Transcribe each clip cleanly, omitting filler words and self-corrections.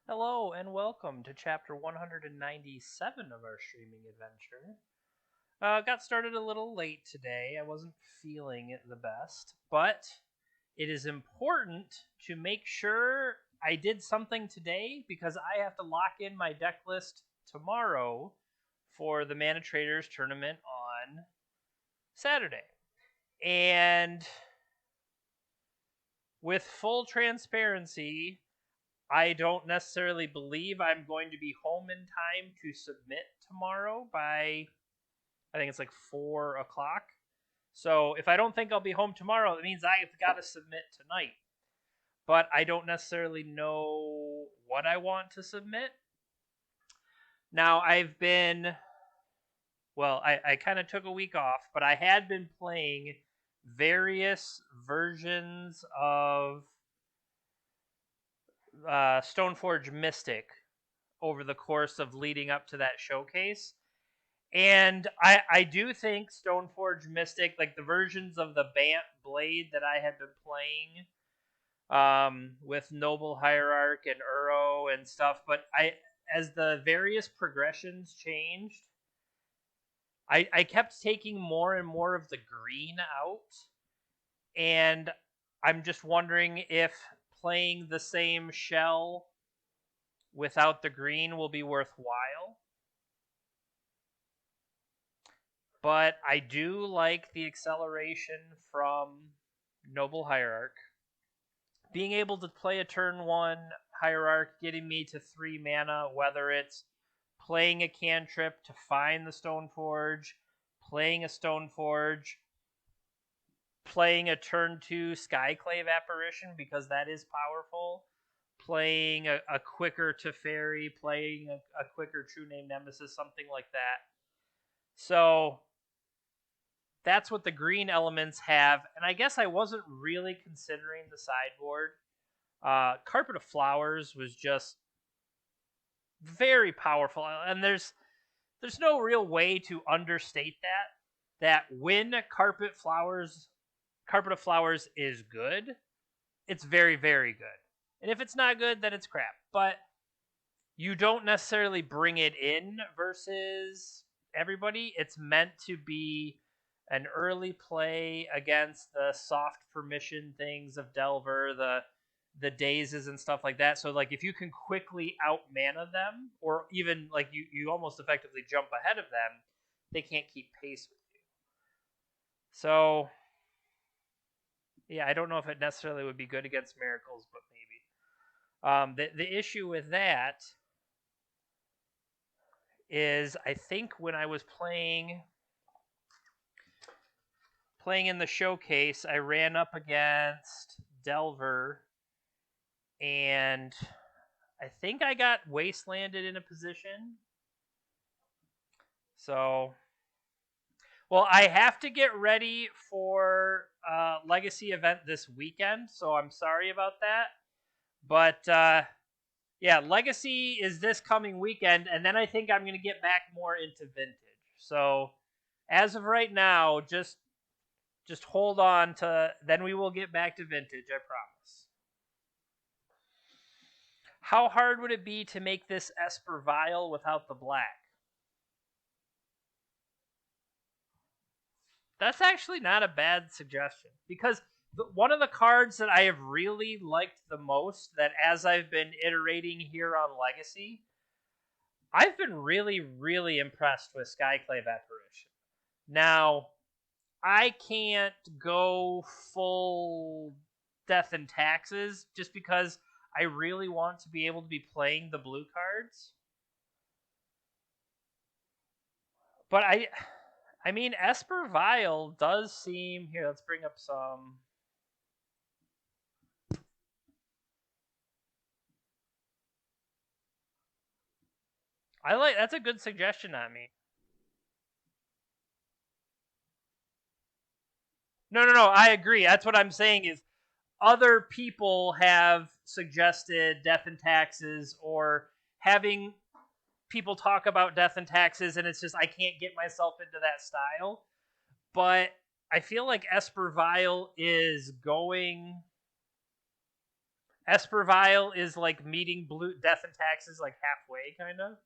Hello and welcome to chapter 197 of our streaming adventure. Got started a little late today. I wasn't feeling it the best, but it is important to make sure I did something today because I have to lock in my deck list tomorrow for the Mana Traders tournament on Saturday. And with full transparency, I don't necessarily believe I'm going to be home in time to submit tomorrow by, I think it's like 4 o'clock. So if I don't think I'll be home tomorrow, it means I've got to submit tonight. But I don't necessarily know what I want to submit. Now, I kind of took a week off, but I had been playing various versions of Stoneforge Mystic over the course of leading up to that showcase. And I do think Stoneforge Mystic, like the versions of the Bant Blade that I had been playing with Noble Hierarch and Uro and stuff, but as the various progressions changed, I kept taking more and more of the green out, and I'm just wondering if playing the same shell without the green will be worthwhile. But I do like the acceleration from Noble Hierarch. Being able to play a turn 1 Hierarch, getting me to 3 mana, whether it's playing a cantrip to find the Stoneforge, playing a Stoneforge, playing a turn 2 Skyclave Apparition, because that is powerful, playing a quicker Teferi, playing a quicker True Name Nemesis, something like that. So that's what the green elements have, and I guess I wasn't really considering the sideboard. Carpet of Flowers was just very powerful, and there's no real way to understate that when Carpet of Flowers is good, it's very, very good. And if it's not good, then it's crap. But you don't necessarily bring it in versus everybody. It's meant to be an early play against the soft permission things of Delver, the dazes and stuff like that. So like if you can quickly out mana them, or even like you almost effectively jump ahead of them, they can't keep pace with you. So yeah, I don't know if it necessarily would be good against miracles, but maybe. The issue with that is I think when I was playing in the showcase, I ran up against Delver, and I think I got wastelanded in a position. So, well, I have to get ready for Legacy event this weekend, so I'm sorry about that. But yeah, Legacy is this coming weekend, and then I think I'm going to get back more into Vintage. So, as of right now, just hold on to, then we will get back to Vintage, I promise. How hard would it be to make this Esper Vial without the black? That's actually not a bad suggestion, because one of the cards that I have really liked the most, that as I've been iterating here on Legacy, I've been really, really impressed with Skyclave Apparition. Now, I can't go full Death and Taxes just because I really want to be able to be playing the blue cards. But I mean, Esper Vial does seem... Here, let's bring up some... That's a good suggestion on me. No, I agree. That's what I'm saying is other people have suggested Death and Taxes, or having people talk about Death and Taxes, and it's just I can't get myself into that style. But I feel like Esper Vial is going Espervile is like meeting Blue Death and Taxes like halfway, kind of.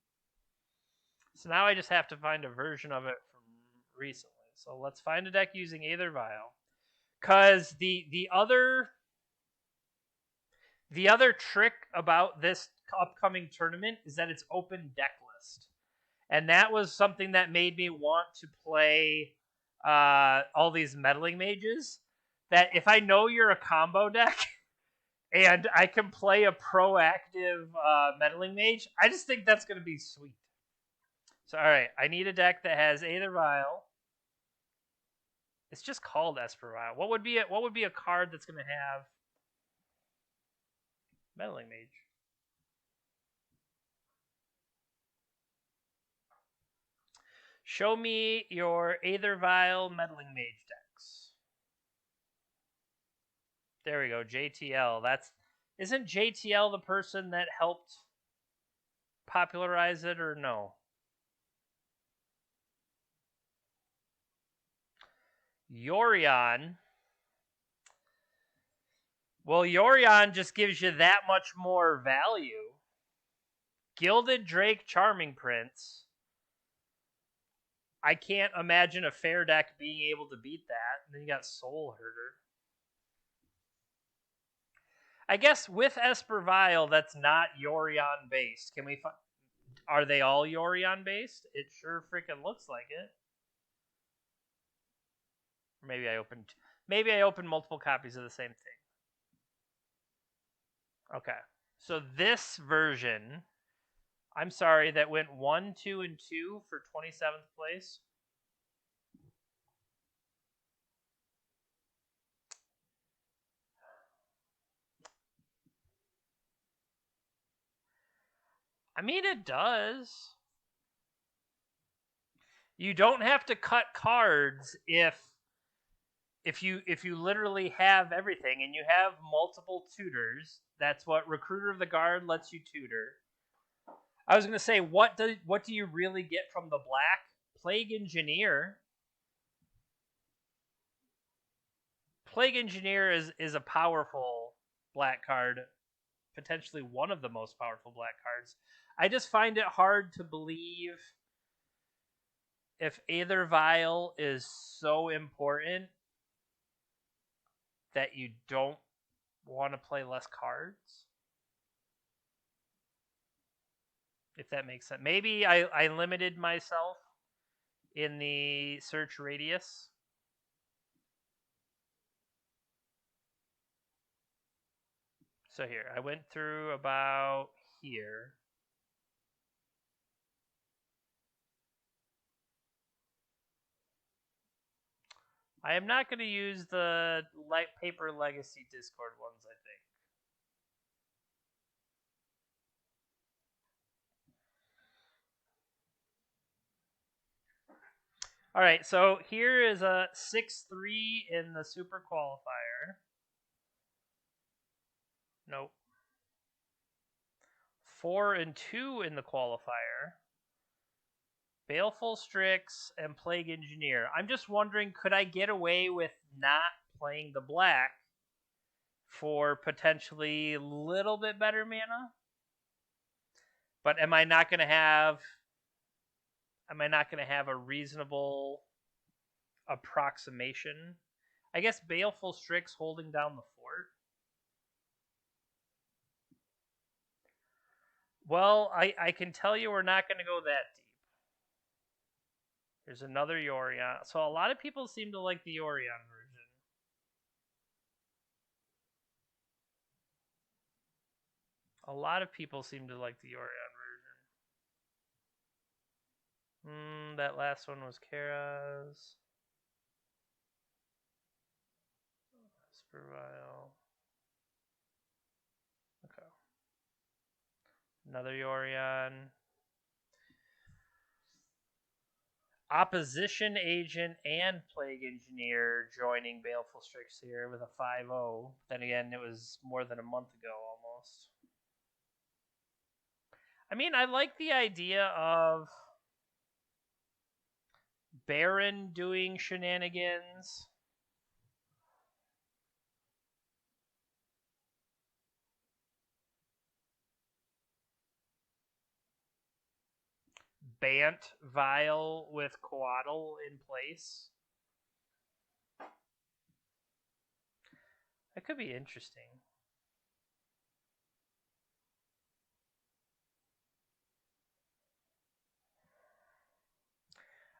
So now I just have to find a version of it from recently. So let's find a deck using Aether Vial. Because the other trick about this upcoming tournament is that it's open deck list. And that was something that made me want to play all these meddling mages. That if I know you're a combo deck and I can play a proactive meddling mage, I just think that's going to be sweet. So, all right, I need a deck that has Aether Vial. It's just called Esper Vial. What would be a card that's going to have meddling mage? Show me your Aether Vial meddling mage decks. There we go, JTL. Isn't JTL the person that helped popularize it, or no? Yorion. Well, Yorion just gives you that much more value. Gilded Drake Charming Prince. I can't imagine a fair deck being able to beat that. And then you got Soul Herder. I guess with Esper Vial, that's not Yorion based. Can we find? Are they all Yorion based? It sure freaking looks like it. Or maybe I opened multiple copies of the same thing. Okay. So this version, I'm sorry, that went 1, 2, and 2 for 27th place. I mean, it does. You don't have to cut cards if you literally have everything and you have multiple tutors. That's what Recruiter of the Guard lets you tutor. I was going to say, what do you really get from the black? Plague Engineer. Plague Engineer is a powerful black card, potentially one of the most powerful black cards. I just find it hard to believe if Aether Vial is so important that you don't want to play less cards. If that makes sense. Maybe I limited myself in the search radius. So here, I went through about here. I am not going to use the Paper Legacy Discord ones, I think. All right, so here is a 6-3 in the Super Qualifier. Nope. 4 and 2 in the Qualifier. Baleful Strix and Plague Engineer. I'm just wondering, could I get away with not playing the black for potentially a little bit better mana? But am I not going to have a reasonable approximation? I guess Baleful Strix holding down the fort. Well, I can tell you we're not going to go that deep. There's another Yorion. So a lot of people seem to like the Yorion version. A lot of people seem to like the Yorion version. That last one was Kara's. Supervile. Okay. Another Yorion. Opposition Agent and Plague Engineer joining Baleful Strix here with a 5-0. Then again, it was more than a month ago almost. I mean, I like the idea of Baron doing shenanigans. Bant Vial with Coatl in place. That could be interesting.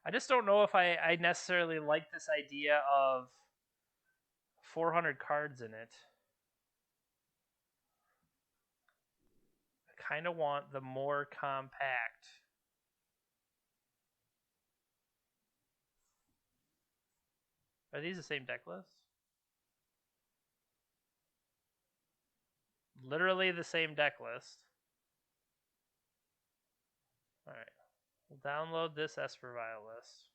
I just don't know if I necessarily like this idea of 400 cards in it. I kind of want the more compact. Are these the same deck list? Literally the same deck list. Alright. We'll download this Esper Vial list.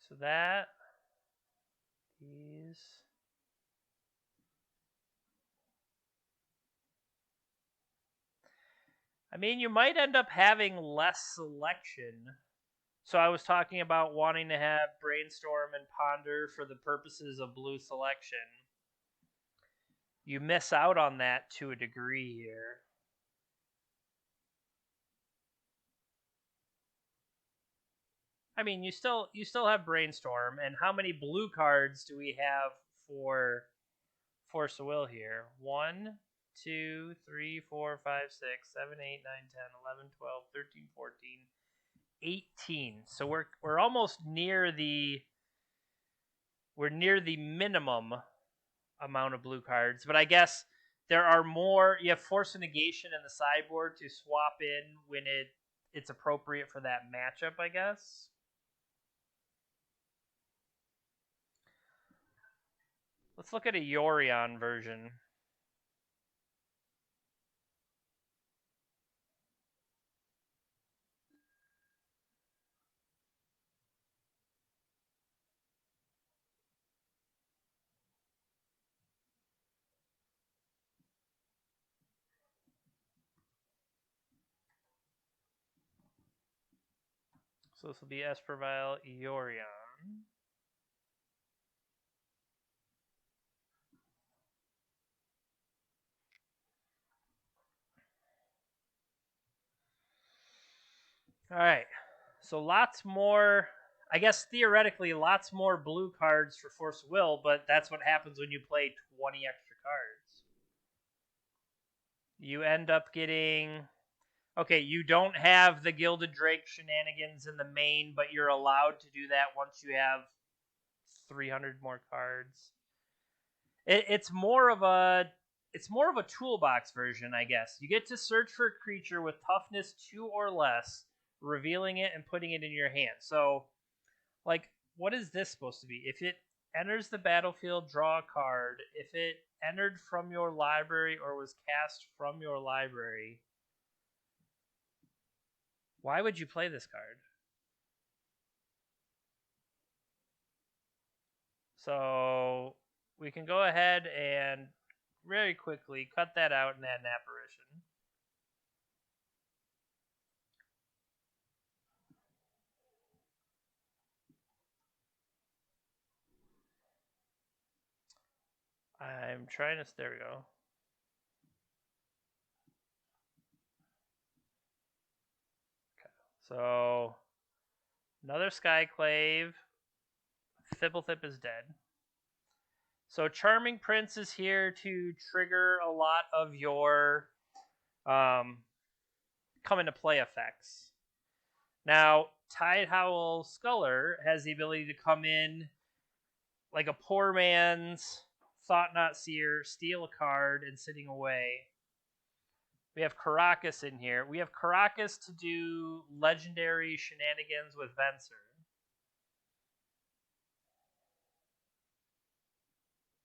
So that, these. I mean, you might end up having less selection. So I was talking about wanting to have Brainstorm and Ponder for the purposes of blue selection. You miss out on that to a degree here. I mean, you still have Brainstorm, and how many blue cards do we have for Force of Will here? 1, 2, 3, 4, 5, 6, 7, 8, 9, 10, 11, 12, 13, 14, 18. So we're almost near the minimum amount of blue cards, but I guess there are more. You have Force of Negation in the sideboard to swap in when it's appropriate for that matchup, I guess. Let's look at a Yorion version. So this will be Esper Vial Yorion. All right. So lots more, I guess theoretically, lots more blue cards for Force of Will, but that's what happens when you play 20 extra cards. You end up getting. Okay, you don't have the Gilded Drake shenanigans in the main, but you're allowed to do that once you have 300 more cards. It's more of a toolbox version, I guess. You get to search for a creature with toughness 2 or less, revealing it and putting it in your hand. So, like, what is this supposed to be? If it enters the battlefield, draw a card. If it entered from your library or was cast from your library, why would you play this card? So we can go ahead and very quickly cut that out and add an apparition. I'm trying to. There we go. Okay. So another Skyclave. Thibblethip is dead. So Charming Prince is here to trigger a lot of your come into play effects. Now, Tidehowl Sculler has the ability to come in like a poor man's Thought Not Seer, steal a card, and sitting away. We have Caracas in here. We have Caracas to do legendary shenanigans with Venser.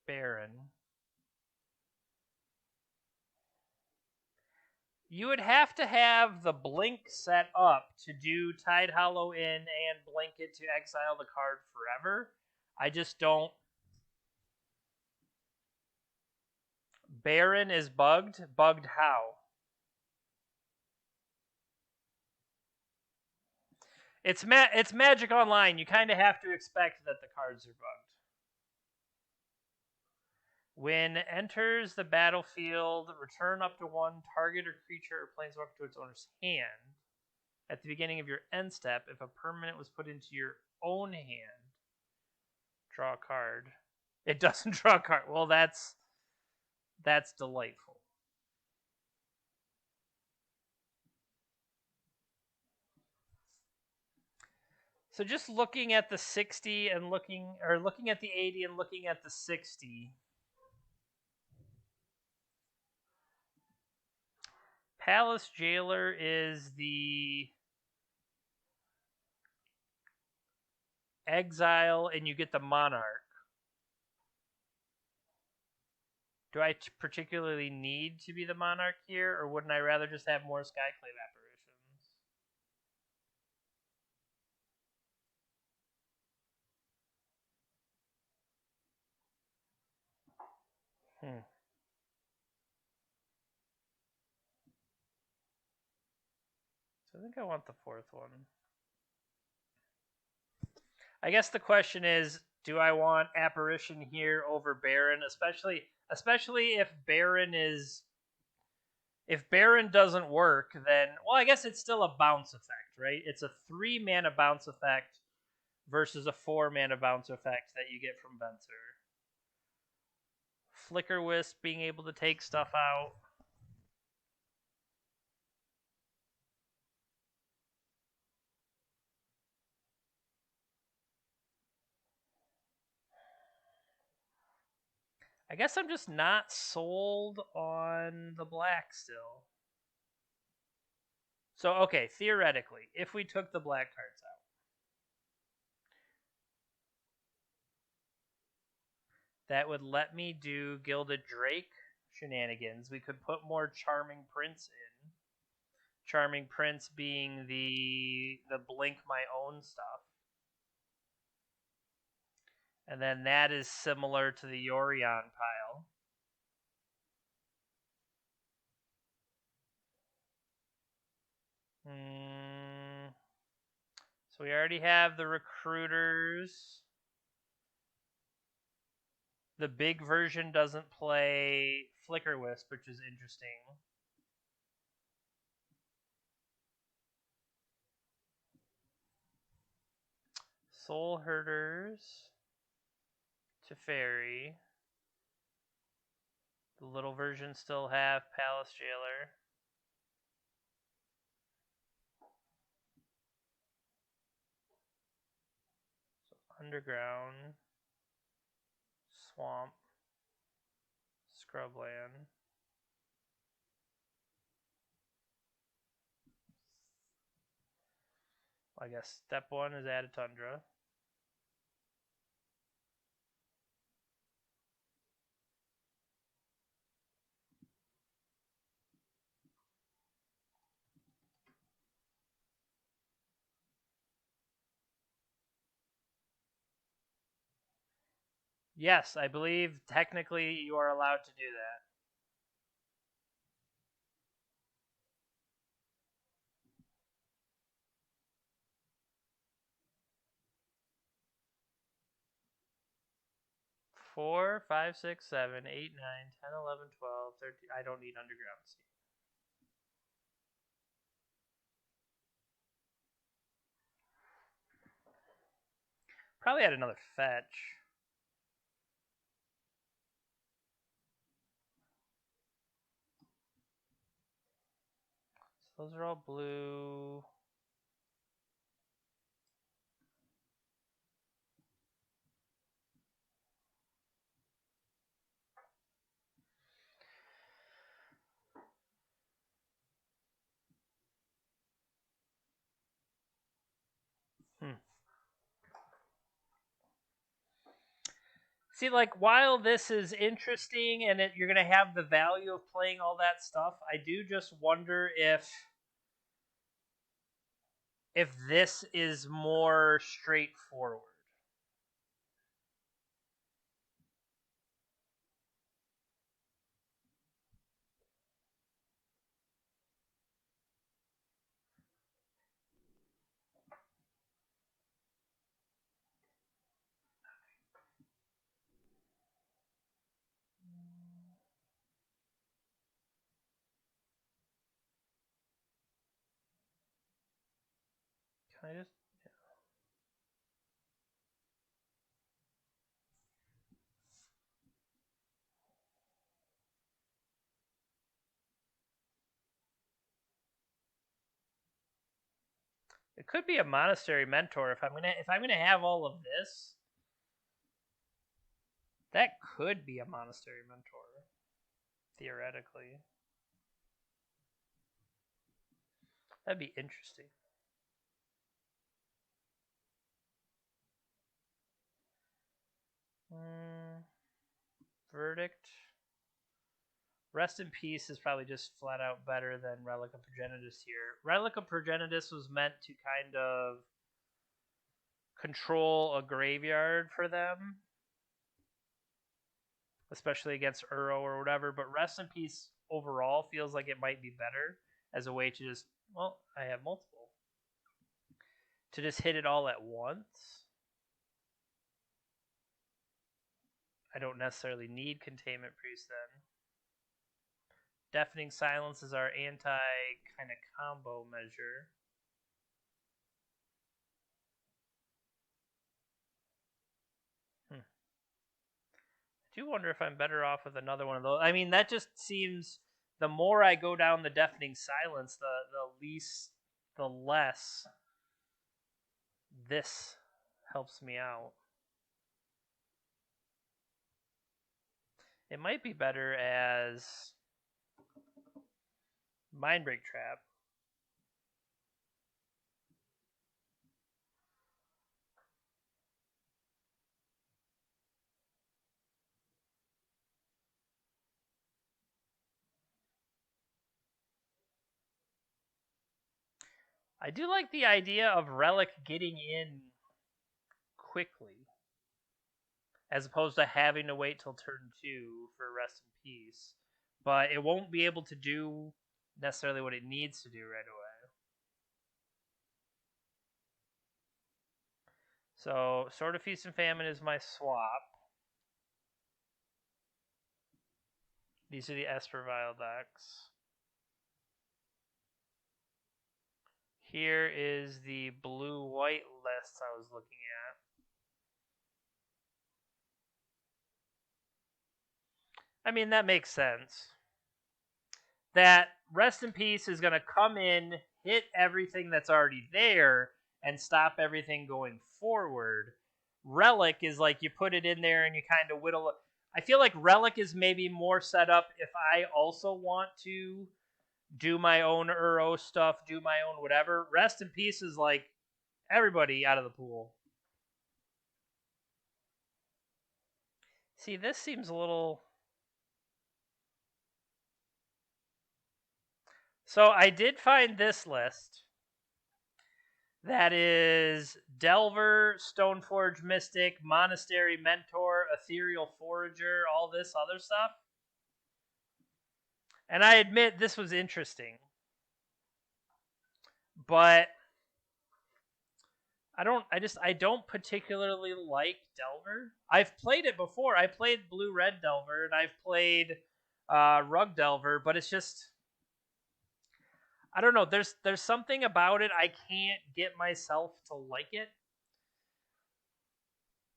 Baron. You would have to have the blink set up to do Tide Hollow in and blink it to exile the card forever. I just don't. Baron is bugged. Bugged how? It's Magic Online. You kind of have to expect that the cards are bugged. When enters the battlefield, return up to one target or creature or planeswalker to its owner's hand. At the beginning of your end step, if a permanent was put into your own hand, draw a card. It doesn't draw a card. Well, that's delightful. So just looking at the 60 and looking at the 80 and looking at the 60. Palace Jailer is the exile and you get the Monarch. Do I particularly need to be the Monarch here, or wouldn't I rather just have more Skyclave apparitions? So I think I want the fourth one. I guess the question is, do I want Apparition here over Baron, especially if Baron doesn't work, then I guess it's still a bounce effect, right? It's a 3 mana bounce effect versus a 4 mana bounce effect that you get from Venser. Flicker Wisp being able to take stuff out. I guess I'm just not sold on the black still. So, okay, theoretically, if we took the black cards out, that would let me do Gilded Drake shenanigans. We could put more Charming Prince in. Charming Prince being the blink my own stuff. And then that is similar to the Yorion pile. So we already have the recruiters. The big version doesn't play Flicker Wisp, which is interesting. Soul Herders to Fairy. The little versions still have Palace Jailer. So Underground, Swamp, Scrubland. I guess step 1 is add a Tundra. Yes, I believe technically you are allowed to do that. Four, 5, 6, 7, 8, 9, 10, 11, 12, 13. I don't need Underground Sea. Probably add another fetch. So those are all blue. See, like, while this is interesting and you're going to have the value of playing all that stuff, I do just wonder if this is more straightforward. Can I just... It could be a monastery mentor if I'm gonna have all of this. That could be a monastery mentor, theoretically. That'd be interesting. Verdict. Rest in Peace is probably just flat out better than Relic of Progenitus here. Relic of Progenitus was meant to kind of control a graveyard for them, especially against Uro or whatever, but Rest in Peace overall feels like it might be better as a way to just, well, I have multiple. To just hit it all at once. I don't necessarily need Containment Priest then. Deafening Silence is our anti kind of combo measure. I do wonder if I'm better off with another one of those. I mean, that just seems, the more I go down the Deafening Silence, the less this helps me out. It might be better as Mindbreak Trap. I do like the idea of Relic getting in quickly, as opposed to having to wait till turn 2 for Rest in Peace. But it won't be able to do necessarily what it needs to do right away. So, Sword of Feast and Famine is my swap. These are the Espervile decks. Here is the blue-white list I was looking at. I mean, that makes sense. That Rest in Peace is going to come in, hit everything that's already there, and stop everything going forward. Relic is like you put it in there and you kind of whittle it. I feel like Relic is maybe more set up if I also want to do my own Uro stuff, do my own whatever. Rest in Peace is like everybody out of the pool. See, this seems a little... So I did find this list. That is Delver, Stoneforge Mystic, Monastery Mentor, Ethereal Forager, all this other stuff. And I admit this was interesting. But I don't particularly like Delver. I've played it before. I played Blue-Red Delver, and I've played Rug Delver, but it's just... I don't know. There's something about it. I can't get myself to like it,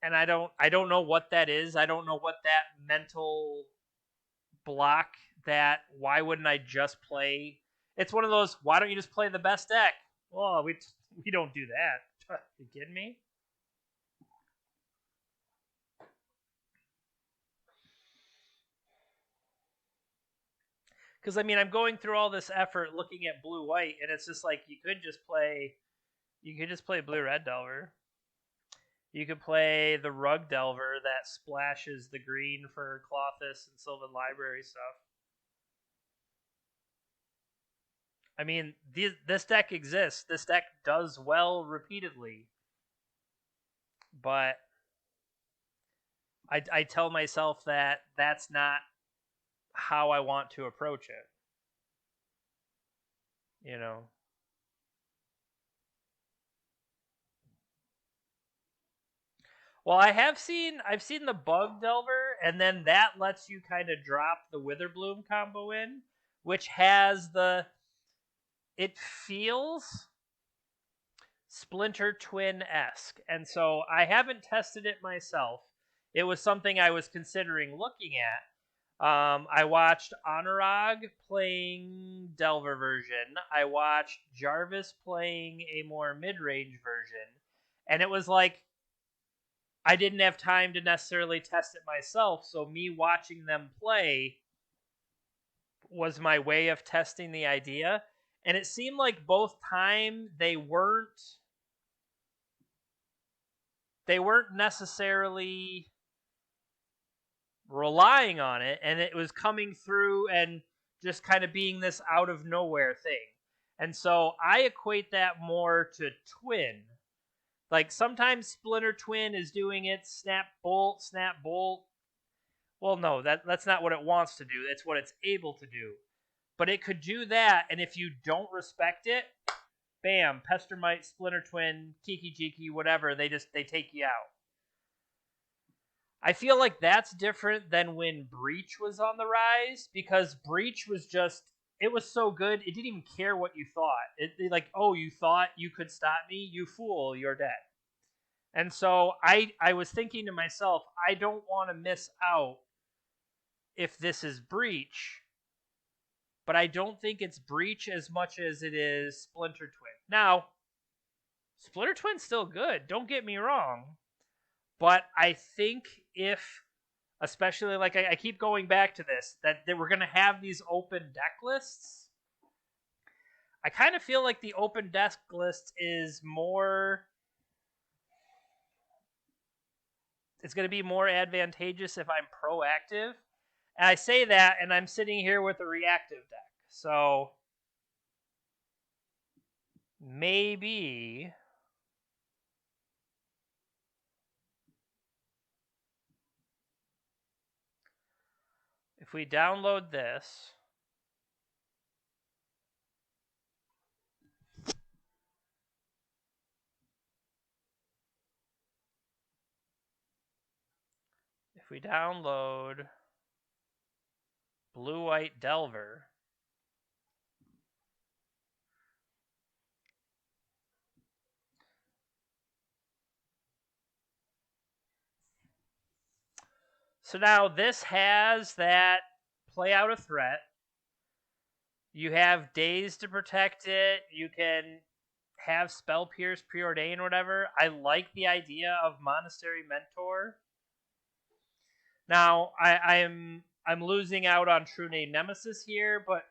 and I don't know what that is. I don't know what that mental block. That why wouldn't I just play? It's one of those. Why don't you just play the best deck? Well, we don't do that. You kidding me? Because I mean, I'm going through all this effort looking at blue white, and it's just like you could just play blue red Delver. You could play the Rug Delver that splashes the green for Klothys and Sylvan Library stuff. I mean, this deck exists. This deck does well repeatedly. But I tell myself that that's not how I want to approach it. You know? Well, I've seen the Bug Delver, and then that lets you kind of drop the Witherbloom combo in, which has it feels Splinter Twin-esque. And so I haven't tested it myself. It was something I was considering looking at. I watched Anurag playing Delver version. I watched Jarvis playing a more mid-range version. And it was like, I didn't have time to necessarily test it myself, so me watching them play was my way of testing the idea. And it seemed like both time they weren't necessarily relying on it, and it was coming through and just kind of being this out of nowhere thing. And so I equate that more to Twin. Like sometimes Splinter Twin is doing it snap bolt, snap bolt. Well, no, that's not what it wants to do. It's what it's able to do. But it could do that, and if you don't respect it, bam, Pestermite, Splinter Twin, Kiki Jiki, whatever, they take you out. I feel like that's different than when Breach was on the rise, because Breach was just, it was so good, it didn't even care what you thought. It like, oh, you thought you could stop me? You fool, you're dead. And so I was thinking to myself, I don't want to miss out if this is Breach, but I don't think it's Breach as much as it is Splinter Twin. Now, Splinter Twin's still good, don't get me wrong, but I think if, especially like I keep going back to this, that we're going to have these open deck lists, I kind of feel like the open deck list is more, it's going to be more advantageous if I'm proactive. And I say that, and I'm sitting here with a reactive deck. So maybe if we download this, if we download Blue-White Delver, so now this has that play out a threat. You have days to protect it. You can have Spell Pierce, Preordain, or whatever. I like the idea of Monastery Mentor. Now, I'm losing out on True Name Nemesis here, but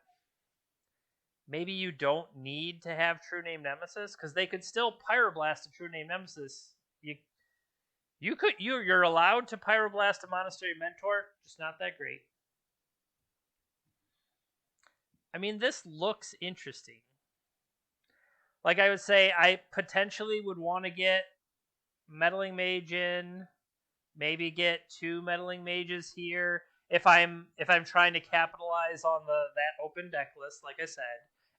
maybe you don't need to have True Name Nemesis, because they could still Pyroblast a True Name Nemesis. You're allowed to Pyroblast a Monastery Mentor, just not that great. I mean, this looks interesting. Like I would say, I potentially would want to get Meddling Mage in, maybe get 2 Meddling Mages here if I'm trying to capitalize on that open deck list, like I said.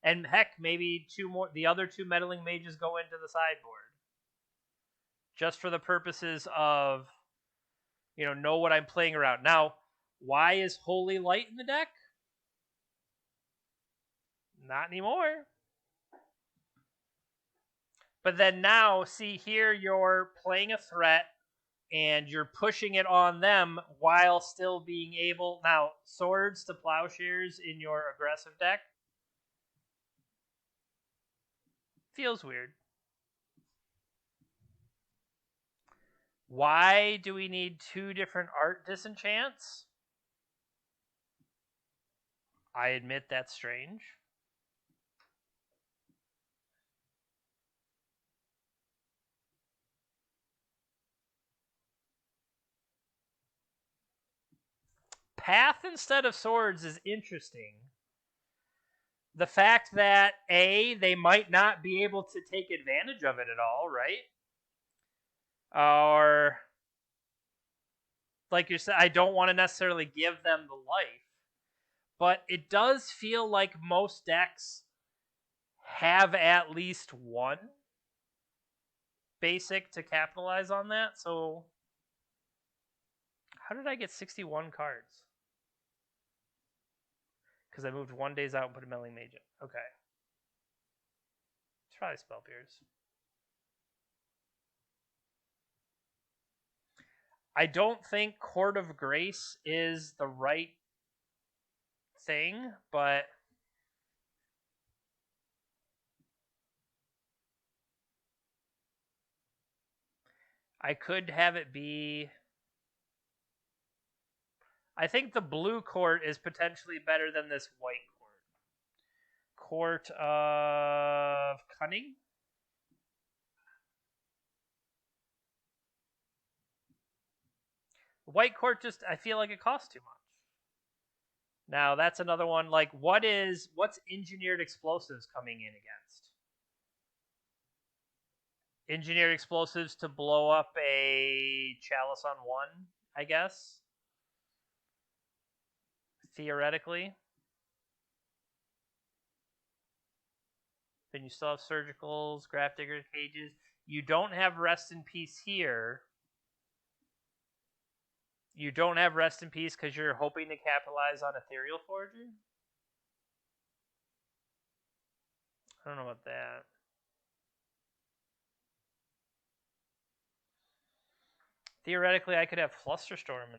And heck, maybe 2 more, the other 2 Meddling Mages go into the sideboard. Just for the purposes of, know what I'm playing around. Now, why is Holy Light in the deck? Not anymore. But then now, see here, you're playing a threat, and you're pushing it on them while still being able... Now, Swords to Plowshares in your aggressive deck feels weird. Why do we need 2 different art disenchants? I admit that's strange. Path instead of swords is interesting. The fact that they might not be able to take advantage of it at all, right? Or like you said, I don't want to necessarily give them the life, but it does feel like most decks have at least one basic to capitalize on that. So how did I get 61 cards? Because I moved 1 days out and put a Meddling Mage in. Okay. Let's try Spell Pierce. I don't think Court of Grace is the right thing, but I could have it be... I think the blue court is potentially better than this white court. Court of Cunning? The white court just, I feel like it costs too much. Now, that's another one. Like, what's Engineered Explosives coming in against? Engineered Explosives to blow up a Chalice on 1, I guess. Theoretically. Then you still have Surgicals, Grafdigger Cages. You don't have Rest in Peace here. You don't have Rest in Peace because you're hoping to capitalize on Ethereal Forger? I don't know about that. Theoretically, I could have Flusterstorm in the main.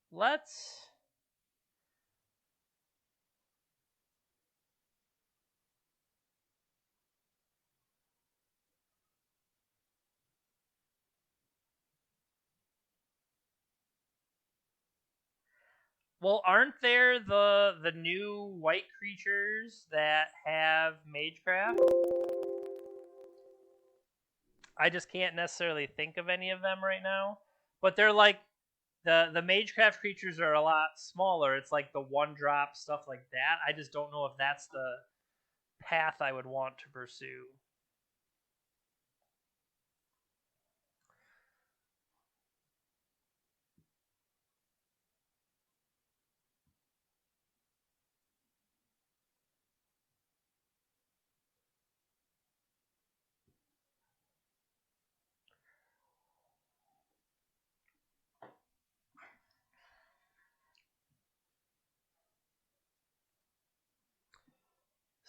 Let's... Well, aren't there the new white creatures that have Magecraft? I just can't necessarily think of any of them right now. But they're like, the Magecraft creatures are a lot smaller. It's like the 1-drop, stuff like that. I just don't know if that's the path I would want to pursue.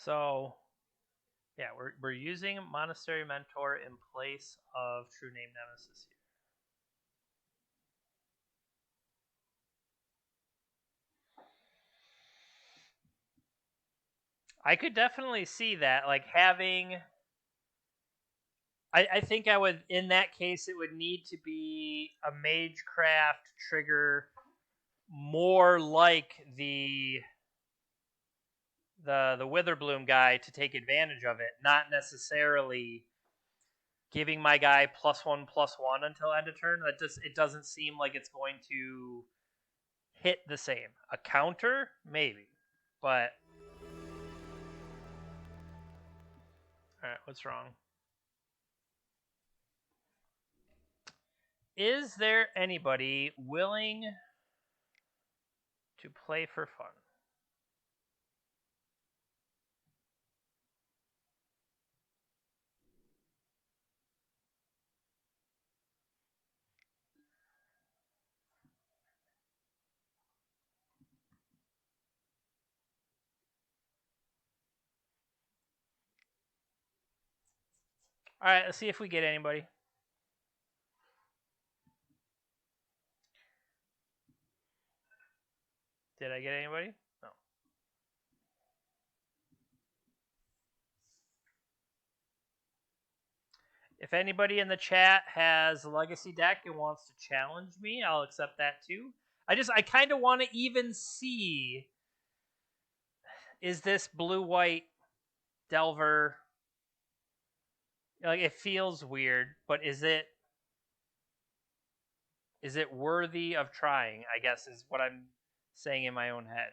So, yeah, we're using Monastery Mentor in place of True Name Nemesis here. I could definitely see that, like having... I think I would, in that case, it would need to be a Magecraft trigger more like the Witherbloom guy to take advantage of it, not necessarily giving my guy +1/+1 until end of turn. It doesn't seem like it's going to hit the same. A counter, maybe, but all right, what's wrong? Is there anybody willing to play for fun? All right, let's see if we get anybody. Did I get anybody? No. If anybody in the chat has a Legacy deck and wants to challenge me, I'll accept that too. I kind of want to even see, is this blue-white Delver, like, it feels weird, but is it worthy of trying, I guess, is what I'm saying in my own head.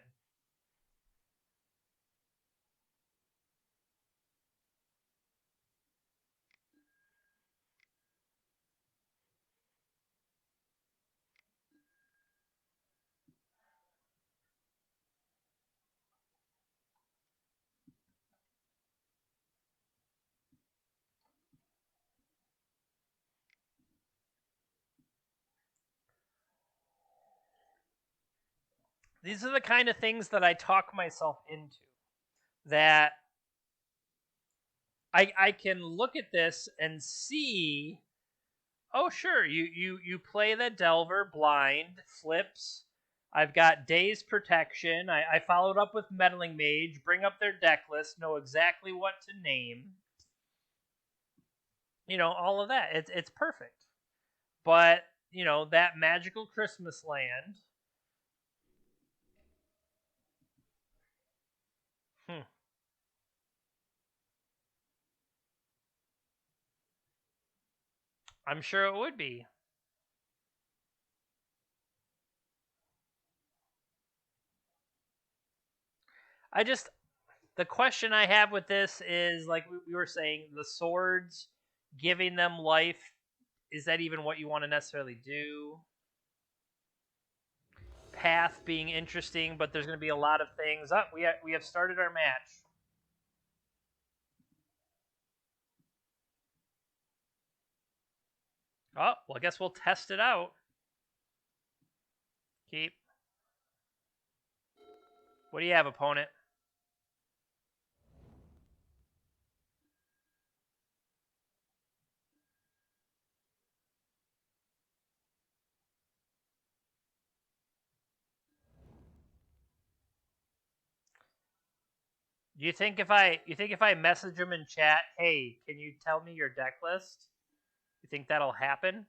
These are the kind of things that I talk myself into. That I can look at this and see, oh sure, you play the Delver blind, flips. I've got Day's Protection. I followed up with Meddling Mage, bring up their deck list, know exactly what to name. All of that. It's perfect. But, that Magical Christmas Land. I'm sure it would be. The question I have with this is, like we were saying, the swords, giving them life, is that even what you want to necessarily do? Path being interesting, but there's going to be a lot of things. We have started our match. Oh, well, I guess we'll test it out. Keep. What do you have, opponent? You think if I message him in chat, hey, can you tell me your deck list? You think that'll happen?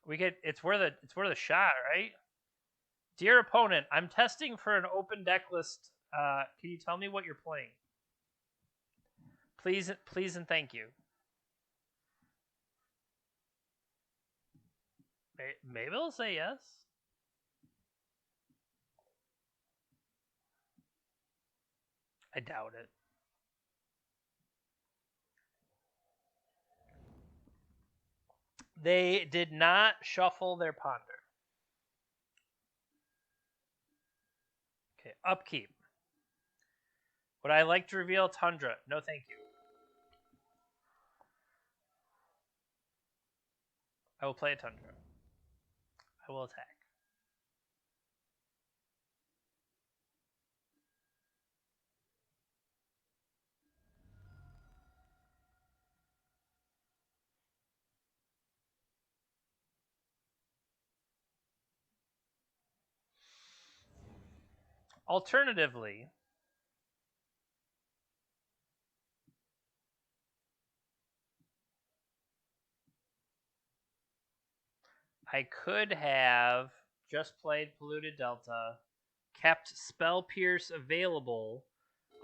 It's worth a shot, right? Dear opponent, I'm testing for an open deck list. Can you tell me what you're playing? Please and thank you. Maybe they'll say yes. I doubt it. They did not shuffle their ponder. Okay, upkeep. Would I like to reveal Tundra? No, thank you. I will play a Tundra. I will attack. Alternatively, I could have just played Polluted Delta, kept Spell Pierce available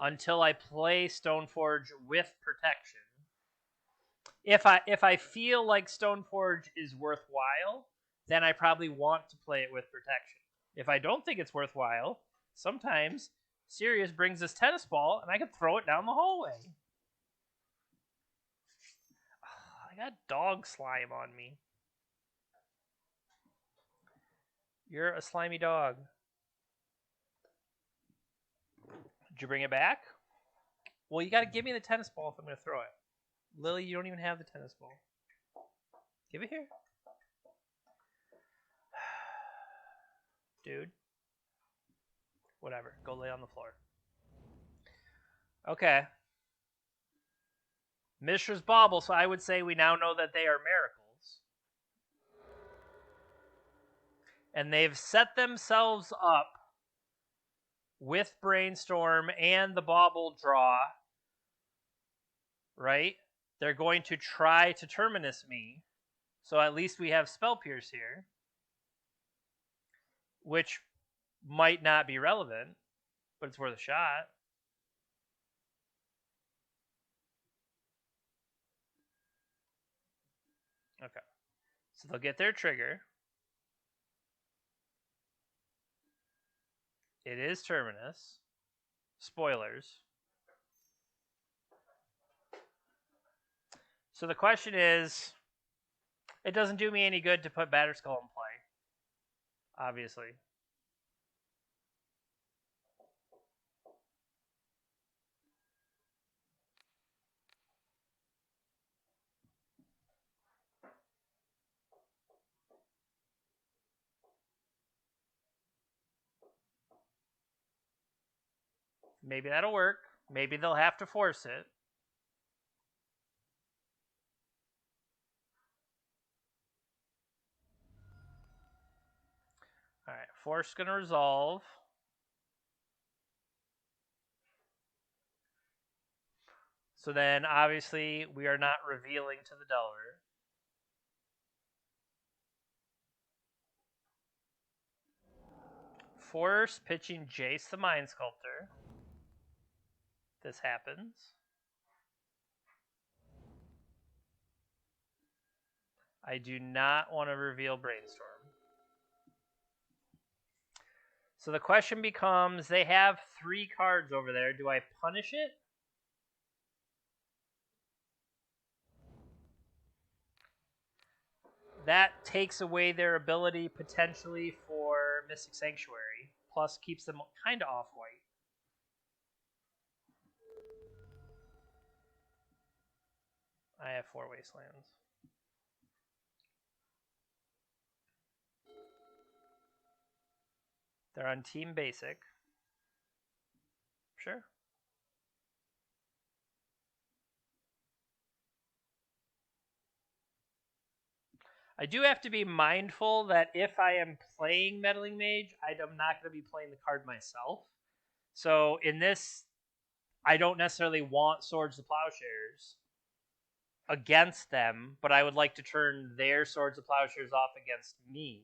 until I play Stoneforge with protection. If I feel like Stoneforge is worthwhile, then I probably want to play it with protection. If I don't think it's worthwhile, sometimes Sirius brings this tennis ball and I can throw it down the hallway. I got dog slime on me. You're a slimy dog. Did you bring it back? Well, you got to give me the tennis ball if I'm going to throw it. Lily, you don't even have the tennis ball. Give it here. Dude. Whatever. Go lay on the floor. Okay. Mishra's Bauble, so I would say we now know that they are miracles. And they've set themselves up with Brainstorm and the Bauble draw, right? They're going to try to Terminus me, so at least we have Spell Pierce here, which might not be relevant, but it's worth a shot. Okay. So they'll get their trigger. It is Terminus. Spoilers. So the question is, it doesn't do me any good to put Batterskull in play, obviously. Maybe that'll work. Maybe they'll have to force it. All right, force going to resolve. So then, obviously, we are not revealing to the Delver. Force pitching Jace the Mind Sculptor. This happens. I do not want to reveal Brainstorm. So the question becomes, they have 3 cards over there. Do I punish it? That takes away their ability potentially for Mystic Sanctuary. Plus keeps them kind of off-white. I have 4 Wastelands. They're on Team Basic. Sure. I do have to be mindful that if I am playing Meddling Mage, I'm not going to be playing the card myself. So in this, I don't necessarily want Swords to Plowshares against them, but I would like to turn their Swords of Plowshares off against me.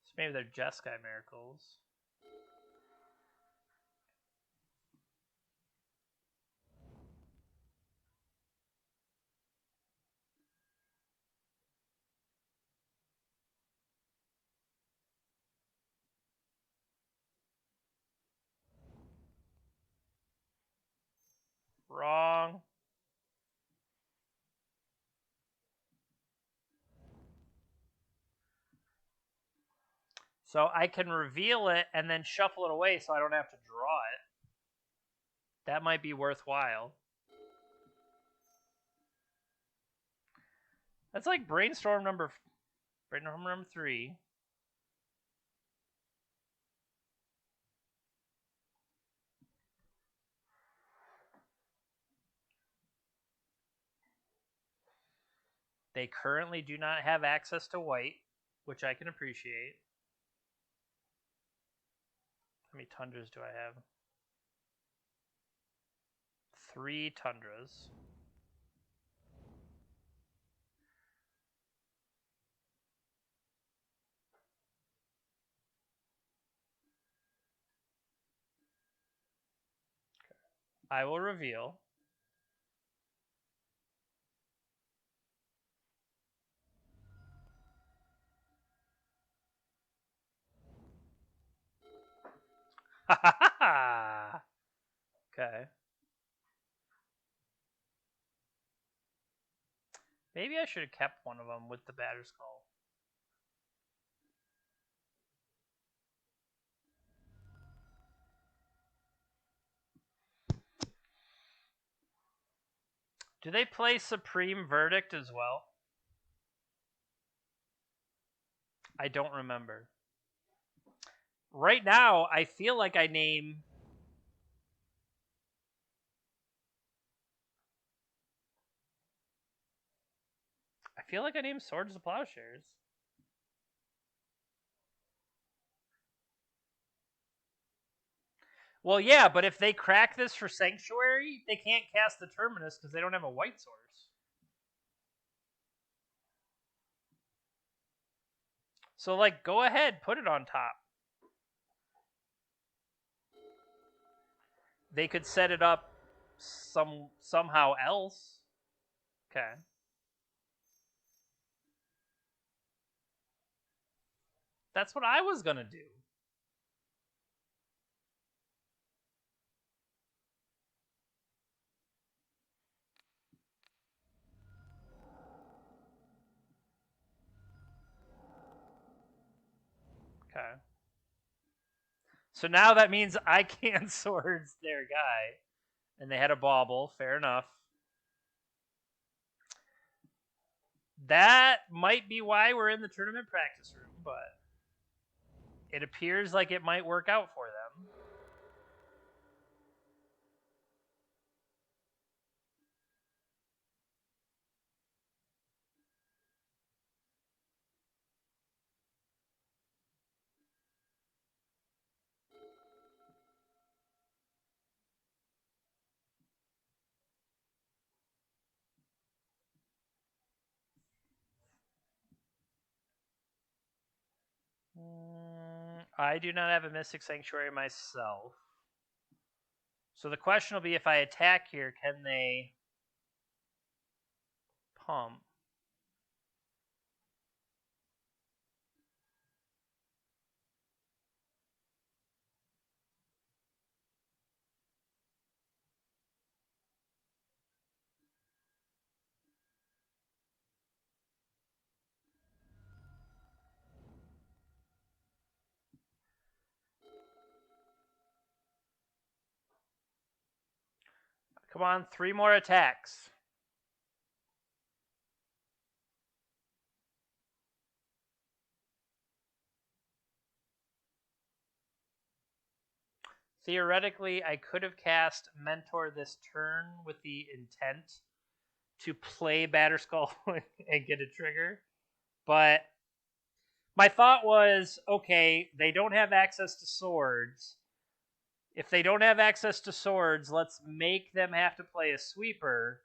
So maybe they're Jeskai Miracles. Wrong. So I can reveal it and then shuffle it away so I don't have to draw it. That might be worthwhile. That's like Brainstorm number 3. They currently do not have access to white, which I can appreciate. How many Tundras do I have? 3 Tundras. I will reveal. Okay. Maybe I should have kept one of them with the Batterskull. Do they play Supreme Verdict as well? I don't remember. Right now, I feel like I name... Swords of Plowshares. Well, yeah, but if they crack this for Sanctuary, they can't cast the Terminus because they don't have a white source. So, like, go ahead, put it on top. They could set it up somehow else. Okay. That's what I was gonna do. Okay. So now that means I can swords their guy. And they had a bauble. Fair enough. That might be why we're in the tournament practice room, but it appears like it might work out for them. I do not have a Mystic Sanctuary myself. So the question will be, if I attack here, can they pump? Come on, 3 more attacks. Theoretically, I could have cast Mentor this turn with the intent to play Batterskull and get a trigger. But my thought was, okay, they don't have access to swords. If they don't have access to swords, let's make them have to play a sweeper.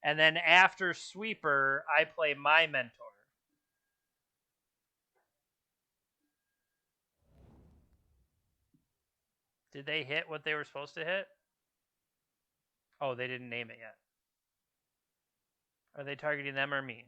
And then after sweeper, I play my Mentor. Did they hit what they were supposed to hit? Oh, they didn't name it yet. Are they targeting them or me?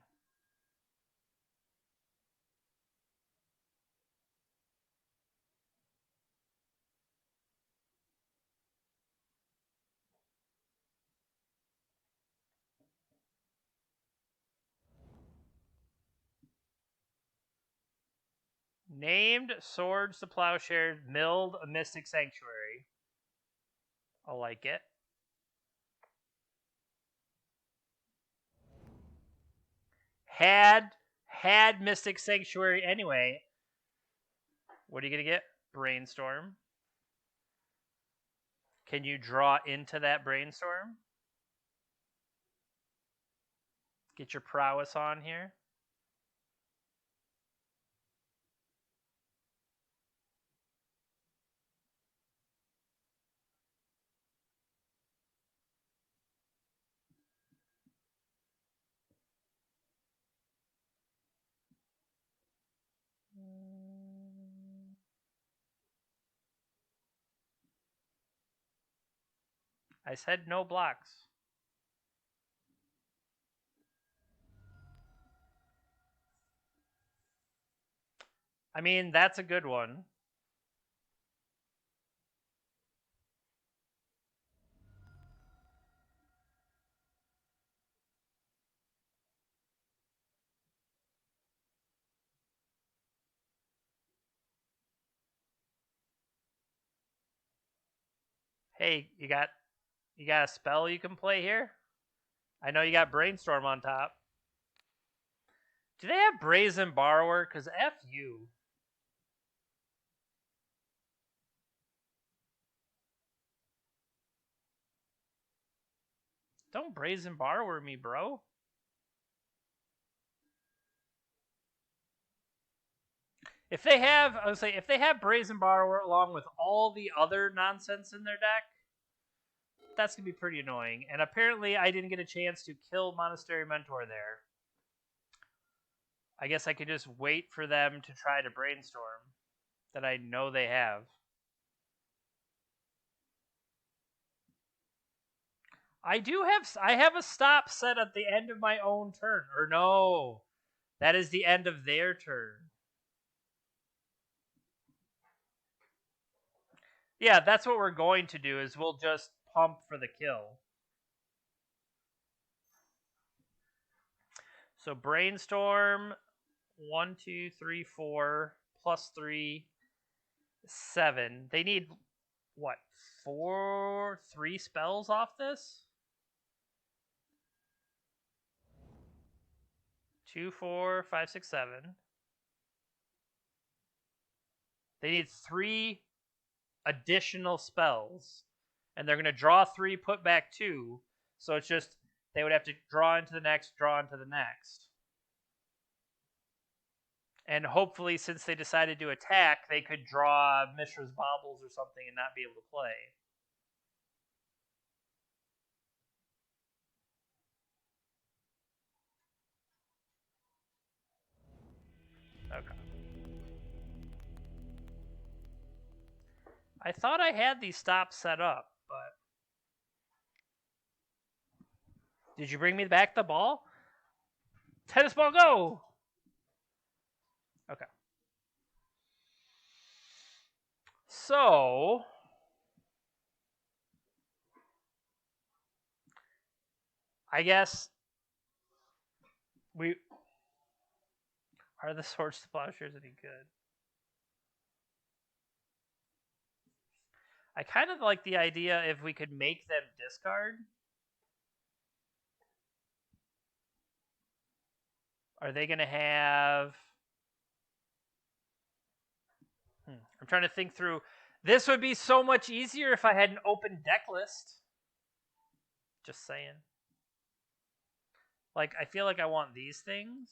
Named Swords to Plowshare, milled a Mystic Sanctuary. I like it. Had Mystic Sanctuary anyway. What are you going to get? Brainstorm. Can you draw into that Brainstorm? Get your prowess on here. I said no blocks. I mean, that's a good one. Hey, you got a spell you can play here? I know you got Brainstorm on top. Do they have Brazen Borrower? Because F you. Don't Brazen Borrower me, bro. If they have, I would say, if they have Brazen Borrower along with all the other nonsense in their deck, that's gonna be pretty annoying. And apparently, I didn't get a chance to kill Monastery Mentor there. I guess I could just wait for them to try to brainstorm that I know they have. I have a stop set at the end of my own turn. Or no. That is the end of their turn. Yeah, that's what we're going to do is we'll just pump for the kill. So brainstorm 1, 2, 3, 4 plus 3, 7. They need what? 3 spells off this? 2, 4, 5, 6, 7. They need 3 additional spells. And they're going to draw 3, put back 2. So it's just, they would have to draw into the next, draw into the next. And hopefully, since they decided to attack, they could draw Mishra's Baubles or something and not be able to play. Okay. I thought I had these stops set up, but... Did you bring me back the ball? Tennis ball, go! Okay. So... I guess... we... Are the Swords to Plowshares any good? I kind of like the idea if we could make them discard. Are they going to have... I'm trying to think through. This would be so much easier if I had an open deck list. Just saying. Like, I feel like I want these things.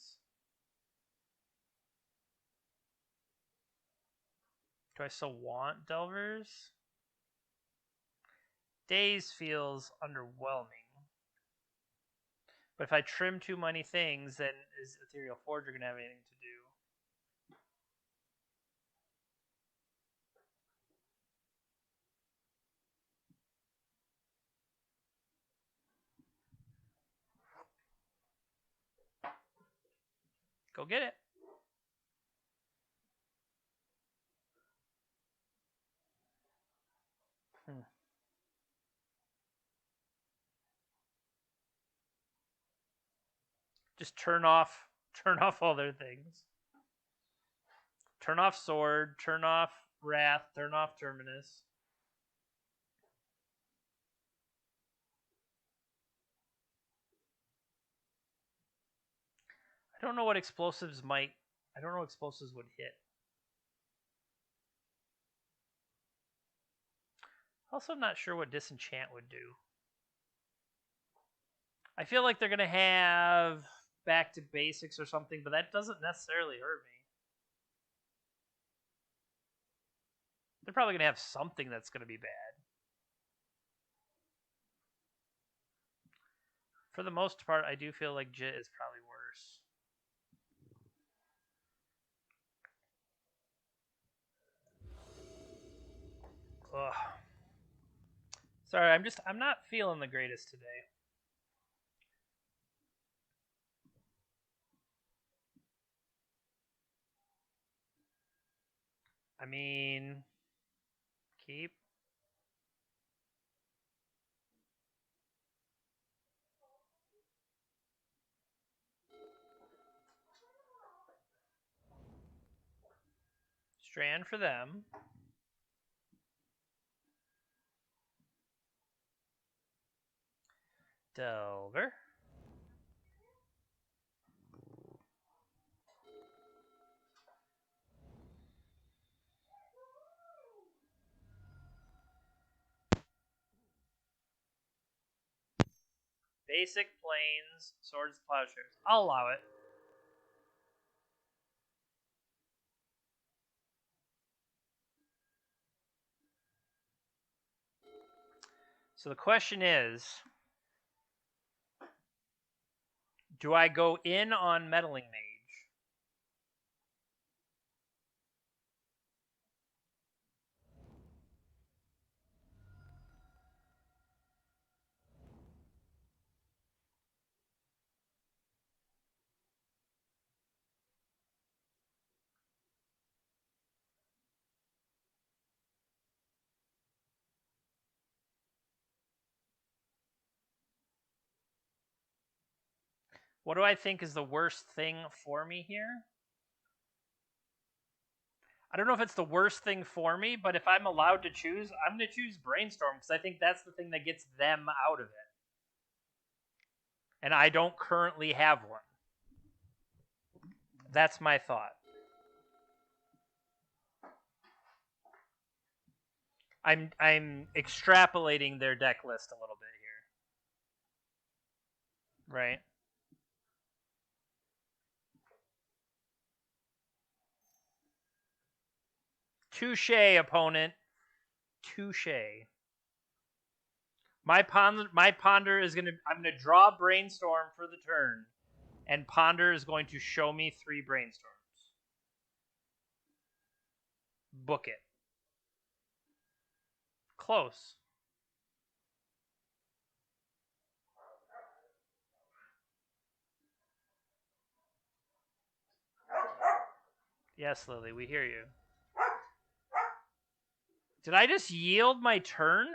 Do I still want Delvers? Days feels underwhelming. But if I trim too many things, then is Ethereal Forger going to have anything to do? Go get it. Just turn off all their things. Turn off Sword, turn off Wrath, turn off Terminus. I don't know what explosives might... I don't know what explosives would hit. Also, I'm not sure what Disenchant would do. I feel like they're going to have Back to Basics or something, but that doesn't necessarily hurt me. They're probably going to have something that's going to be bad. For the most part, I do feel like Jit is probably worse. Ugh. Sorry, I'm not feeling the greatest today. I mean, keep. Strand for them. Delver. Basic, Plains, Swords, Plowshares. I'll allow it. So the question is, do I go in on Meddling Mage? What do I think is the worst thing for me here? I don't know if it's the worst thing for me, but if I'm allowed to choose, I'm going to choose Brainstorm because I think that's the thing that gets them out of it. And I don't currently have one. That's my thought. I'm extrapolating their deck list a little bit here. Right? Touche, opponent. Touche. My ponder is I'm gonna draw Brainstorm for the turn, and Ponder is going to show me 3 Brainstorms. Book it. Close. Yes, Lily, we hear you. Did I just yield my turn?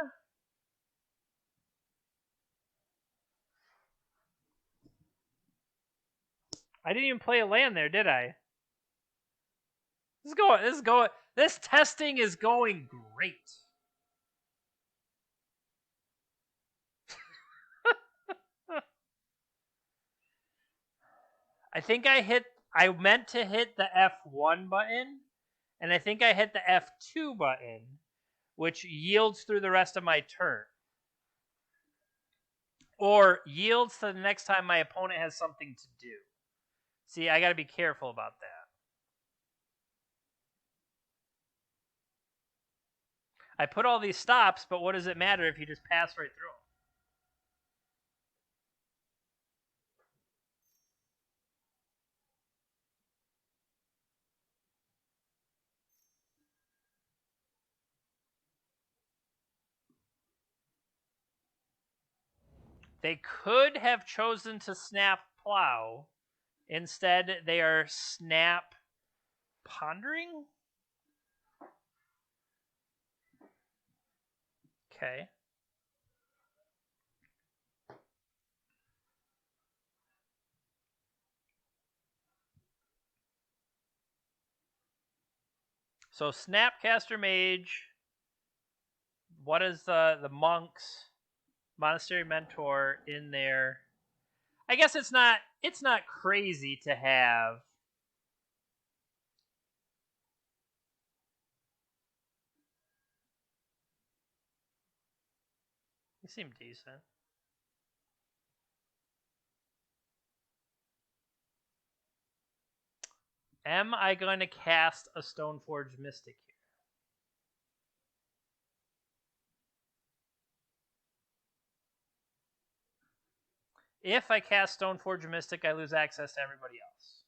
I didn't even play a land there, did I? This testing is going great. I meant to hit the F1 button, and I think I hit the F2 button, which yields through the rest of my turn. Or yields to the next time my opponent has something to do. See, I got to be careful about that. I put all these stops, but what does it matter if you just pass right through them? They could have chosen to snap plow. Instead, they are snap pondering? Okay. So Snapcaster Mage. What is the monks? Monastery Mentor in there. I guess it's not crazy to have. You seem decent. Am I going to cast a Stoneforge Mystic here? If I cast Stoneforge Mystic, I lose access to everybody else.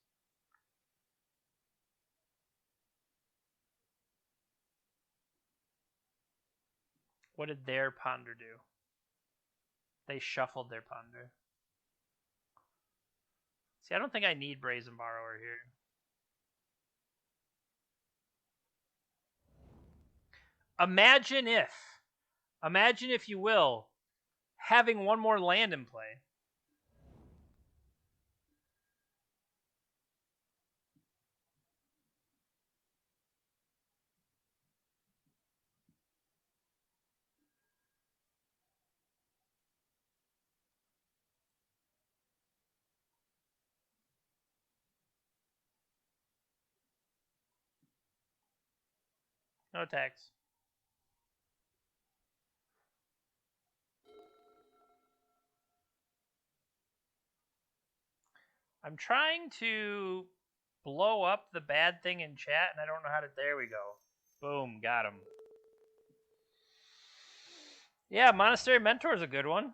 What did their ponder do? They shuffled their ponder. See, I don't think I need Brazen Borrower here. Imagine if you will, having one more land in play. No attacks. I'm trying to blow up the bad thing in chat, and I don't know how to. There we go. Boom, got him. Yeah, Monastery Mentor is a good one.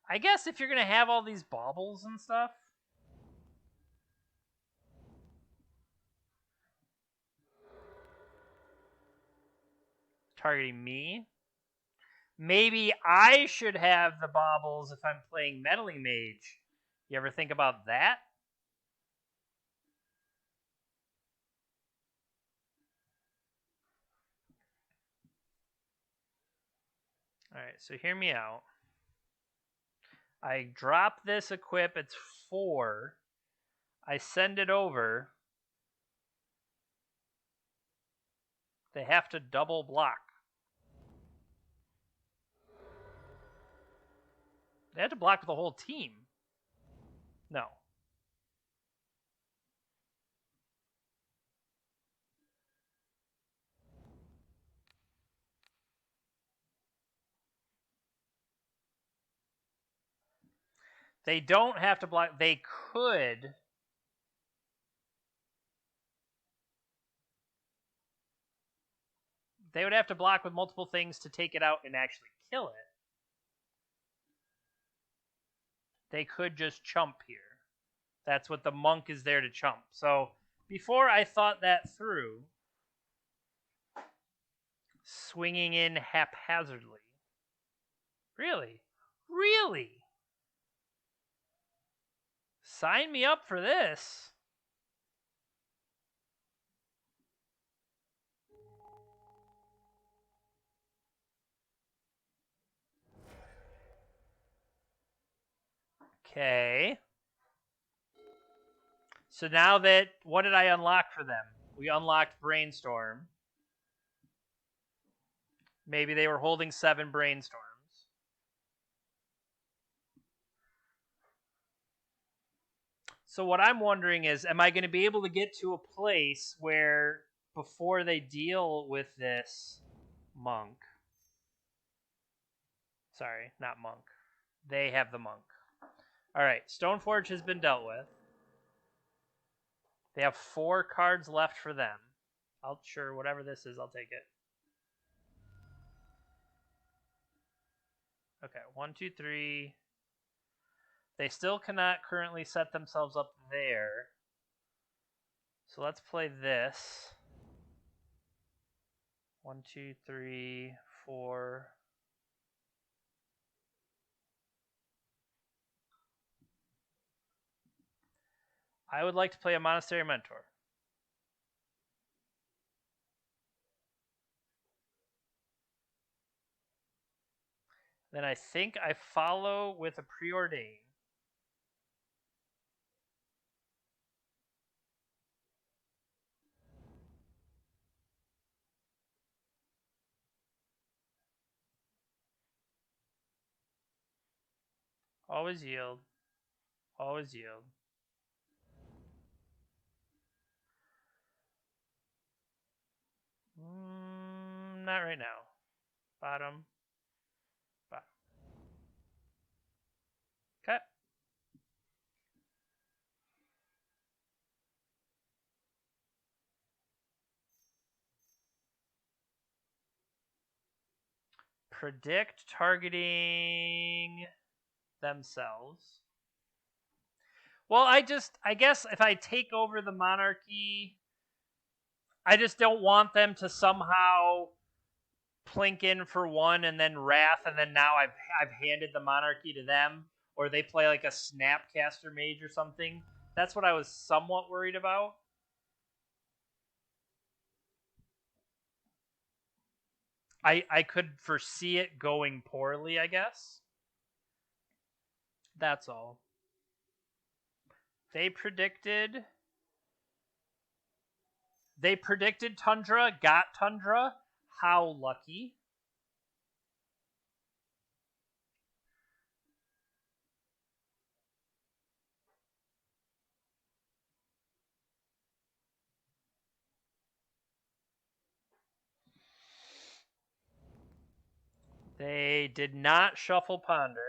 I guess if you're going to have all these baubles and stuff. Targeting me. Maybe I should have the baubles if I'm playing Meddling Mage. You ever think about that? Alright, so hear me out. I drop this equip, it's 4. I send it over. They have to double block. They have to block the whole team. No. They don't have to block. They could. They would have to block with multiple things to take it out and actually kill it. They could just chump here. That's what the monk is there to chump. So before I thought that through, swinging in haphazardly. Really? Really? Sign me up for this. Okay. So now that, what did I unlock for them? We unlocked Brainstorm. Maybe they were holding 7 Brainstorms. So what I'm wondering is, am I going to be able to get to a place where before they deal with this monk, sorry, not monk, they have the monk. All right, Stoneforge has been dealt with. They have 4 cards left for them. Sure, whatever this is, I'll take it. Okay, 1, 2, 3. They still cannot currently set themselves up there. So let's play this. 1, 2, 3, 4. I would like to play a Monastery Mentor. Then I think I follow with a Preordain. Always yield. Always yield. Not right now. Bottom. Bottom. Okay. Predict targeting themselves. Well, I guess if I take over the monarchy, I just don't want them to somehow plink in for 1 and then wrath, and then now I've handed the monarchy to them, or they play like a Snapcaster Mage or something. That's what I was somewhat worried about. I could foresee it going poorly, I guess. That's all. They predicted Tundra, got Tundra. How lucky. They did not shuffle Ponder.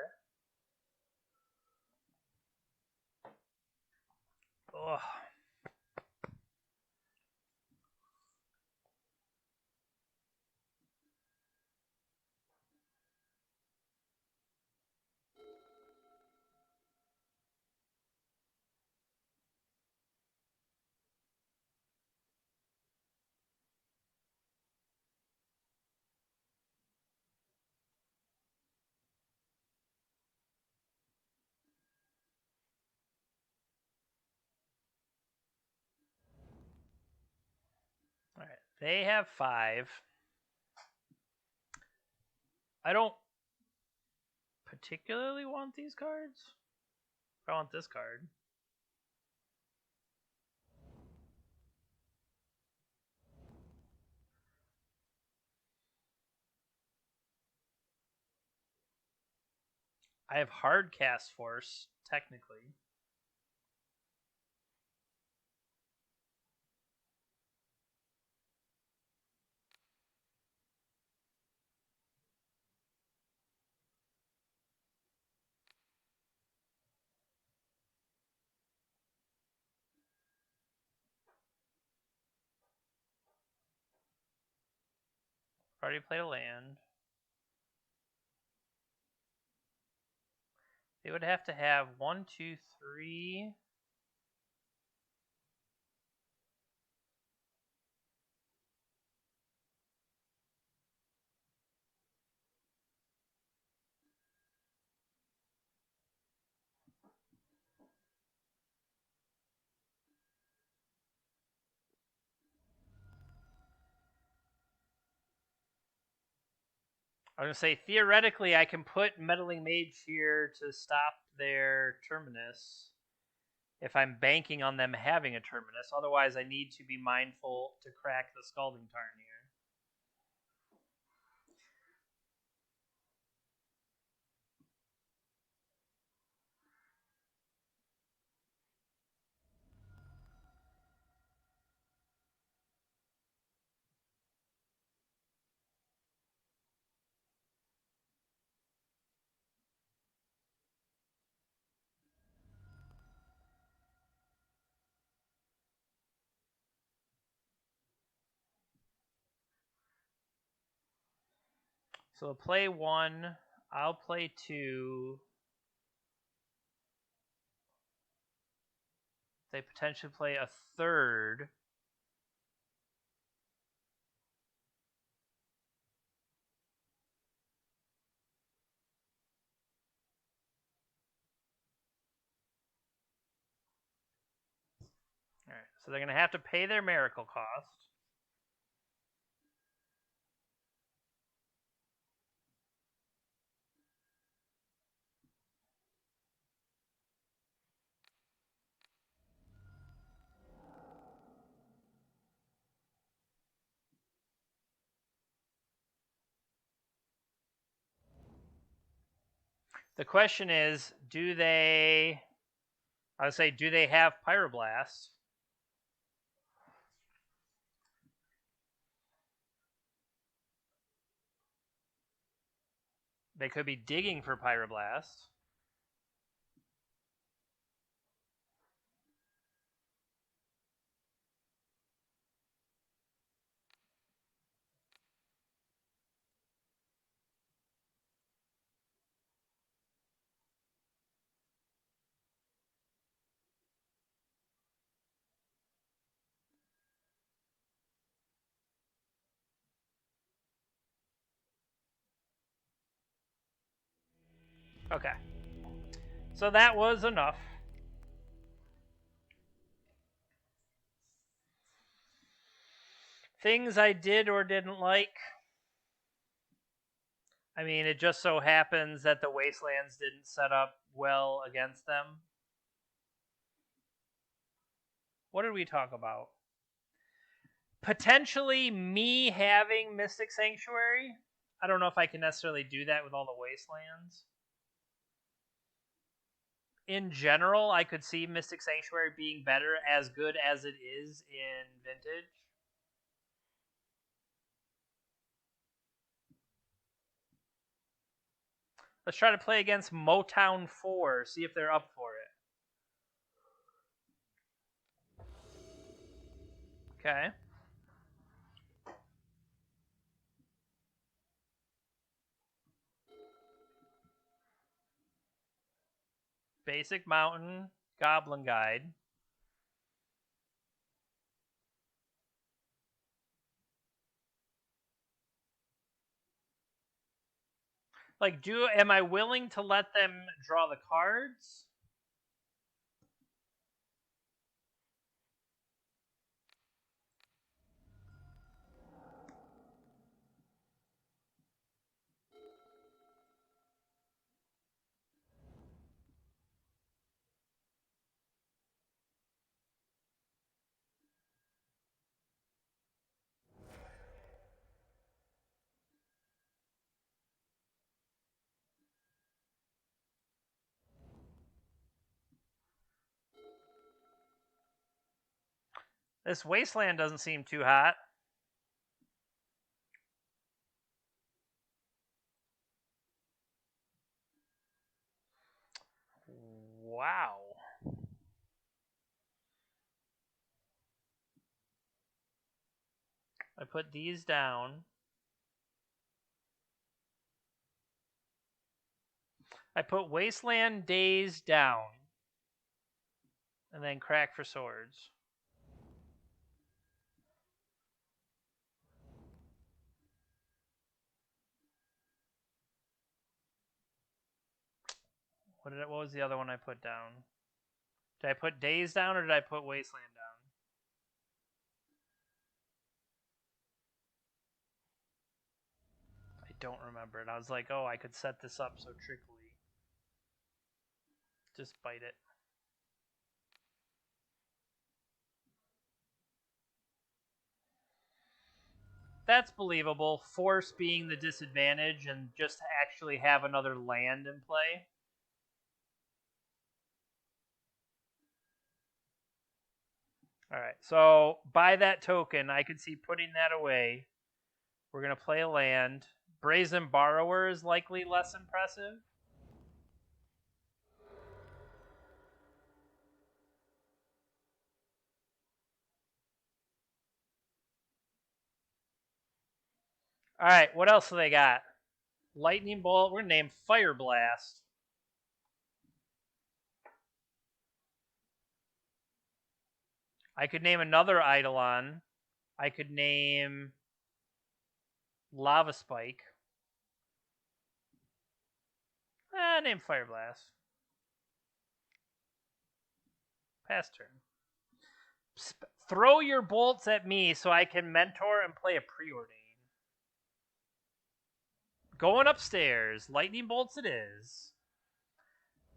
Ugh. They have 5. I don't particularly want these cards. I want this card. I have hard cast force, technically. Already played a land. They would have to have 1, 2, 3. I was going to say, theoretically, I can put Meddling Mage here to stop their Terminus if I'm banking on them having a Terminus. Otherwise, I need to be mindful to crack the Scalding Tarn here. So play 1. I'll play 2. They potentially play a 3rd. All right, so they're going to have to pay their Miracle cost. The question is, do they... I would say, do they have Pyroblast? They could be digging for Pyroblast. Okay. So that was enough. Things I did or didn't like. I mean, it just so happens that the Wastelands didn't set up well against them. What did we talk about? Potentially me having Mystic Sanctuary. I don't know if I can necessarily do that with all the Wastelands. In general, I could see Mystic Sanctuary being better, as good as it is in Vintage. Let's try to play against Motown 4, see if they're up for it. Okay. Basic Mountain, Goblin Guide. Like, am I willing to let them draw the cards? This wasteland doesn't seem too hot. Wow. I put these down. I put Wasteland Days down. And then Crack for Swords. What was the other one I put down? Did I put Days down or did I put Wasteland down? I don't remember it. I was like, oh, I could set this up so trickily. Just bite it. That's believable. Force being the disadvantage and just to actually have another land in play. Alright, so by that token, I could see putting that away. We're going to play a land. Brazen Borrower is likely less impressive. Alright, what else do they got? Lightning Bolt. We're going to name Fire Blast. I could name another Eidolon. I could name Lava Spike. Name Fire Blast. Pass turn. Throw your bolts at me so I can mentor and play a Preordain. Going upstairs. Lightning bolts it is.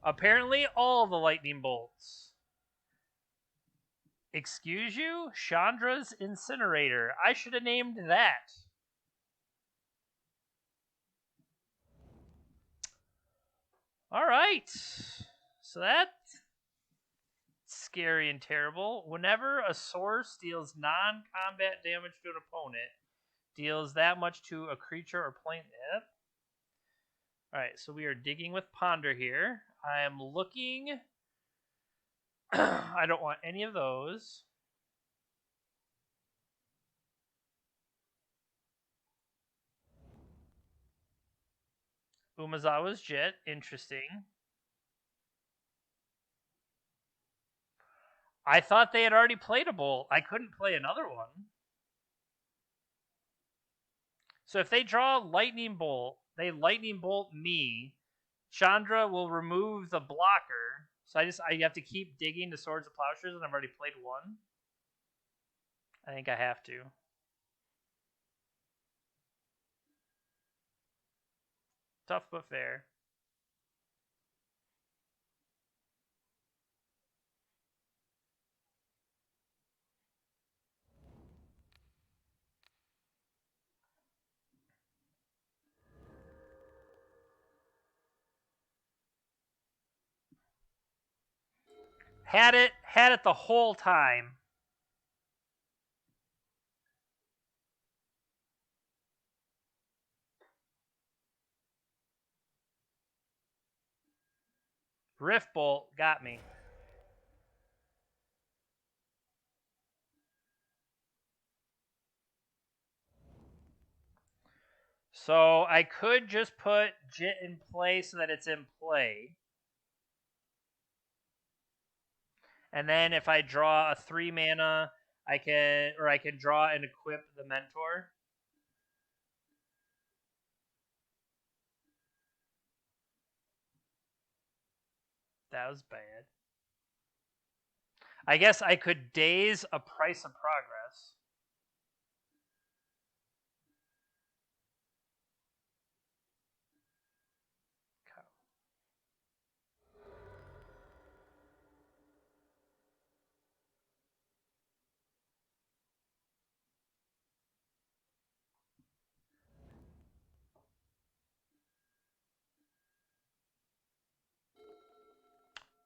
Apparently all the lightning bolts. Excuse you? Chandra's Incinerator. I should have named that. Alright. So that's scary and terrible. Whenever a source deals non-combat damage to an opponent, deals that much to a creature or plant. Yep. Alright, so we are digging with Ponder here. I am looking. I don't want any of those. Umazawa's Jet, interesting. I thought they had already played a bolt. I couldn't play another one. So if they draw Lightning Bolt, they Lightning Bolt me. Chandra will remove the blocker. So I have to keep digging to Swords of Plowshares, and I've already played one. I think I have to. Tough but fair. Had it the whole time. Rift Bolt got me. So I could just put Jit in play so that it's in play. And then if I draw a 3 mana, I can draw and equip the Mentor. That was bad. I guess I could daze a Price of Progress.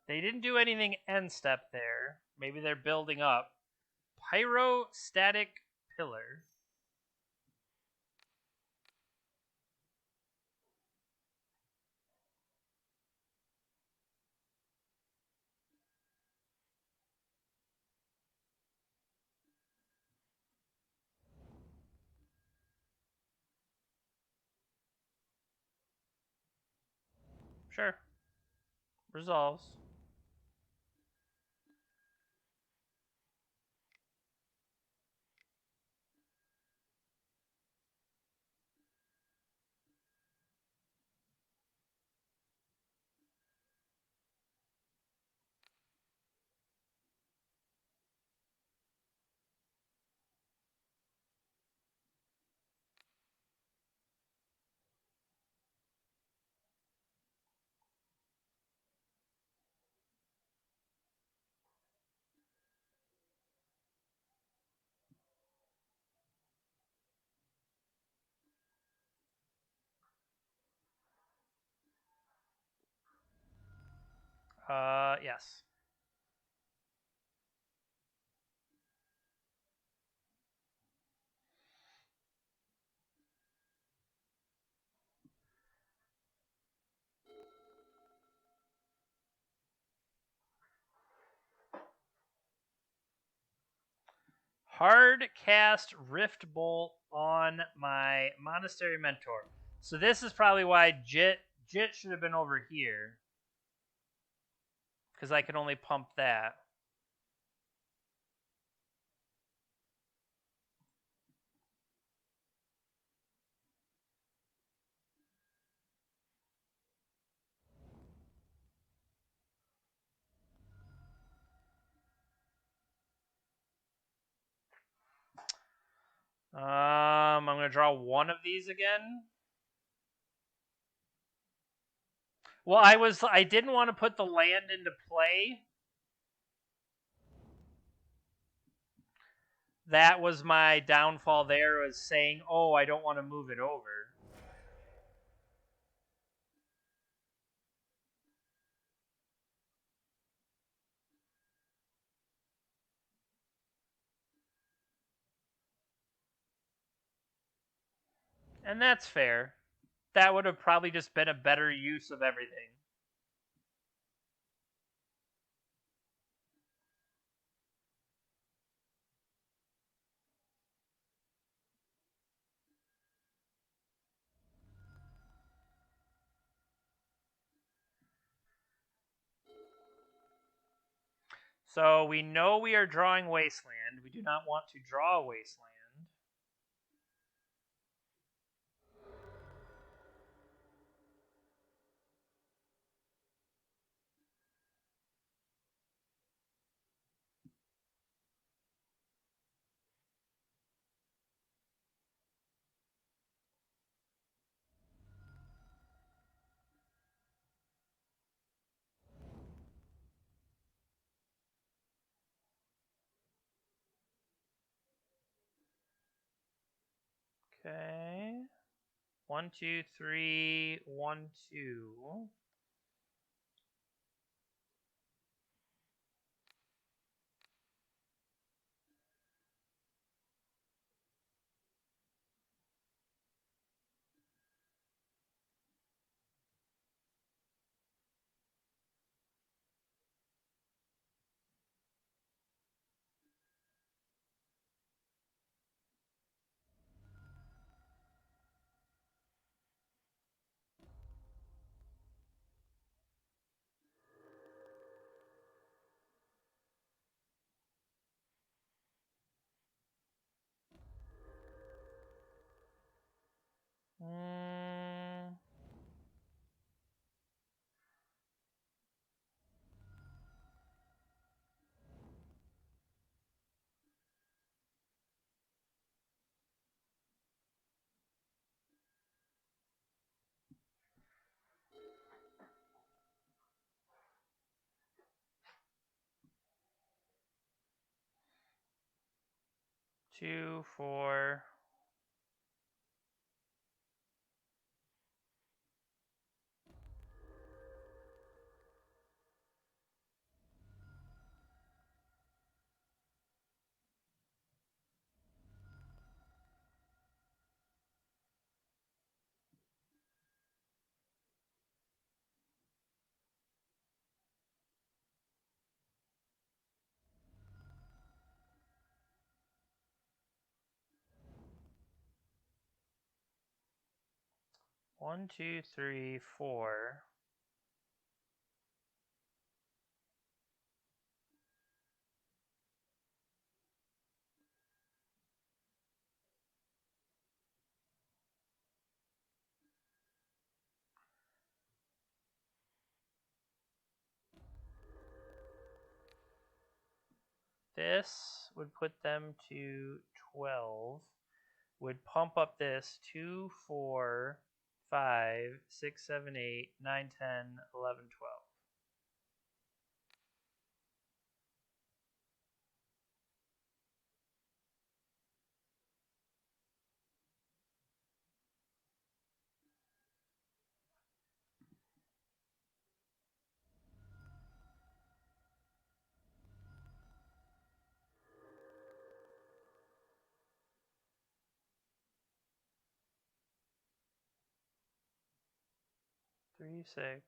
They didn't do anything end step there. Maybe they're building up. Pyrostatic Pillar. Sure. Resolves. Yes. Hard cast Rift Bolt on my Monastery Mentor. So this is probably why Jit should have been over here. Because I can only pump that. I'm going to draw one of these again. Well, I didn't want to put the land into play. That was my downfall there, was saying, oh, I don't want to move it over. And that's fair. That would have probably just been a better use of everything. So we know we are drawing Wasteland. We do not want to draw a Wasteland. Okay. 1, 2, 3, 1, 2. Mm. Two, 4. 1, 2, 3, 4. This would put them to 12. Would pump up this 2, 4, 5, 6, 7, 8, 9, 10, 11, 12. Three, 6,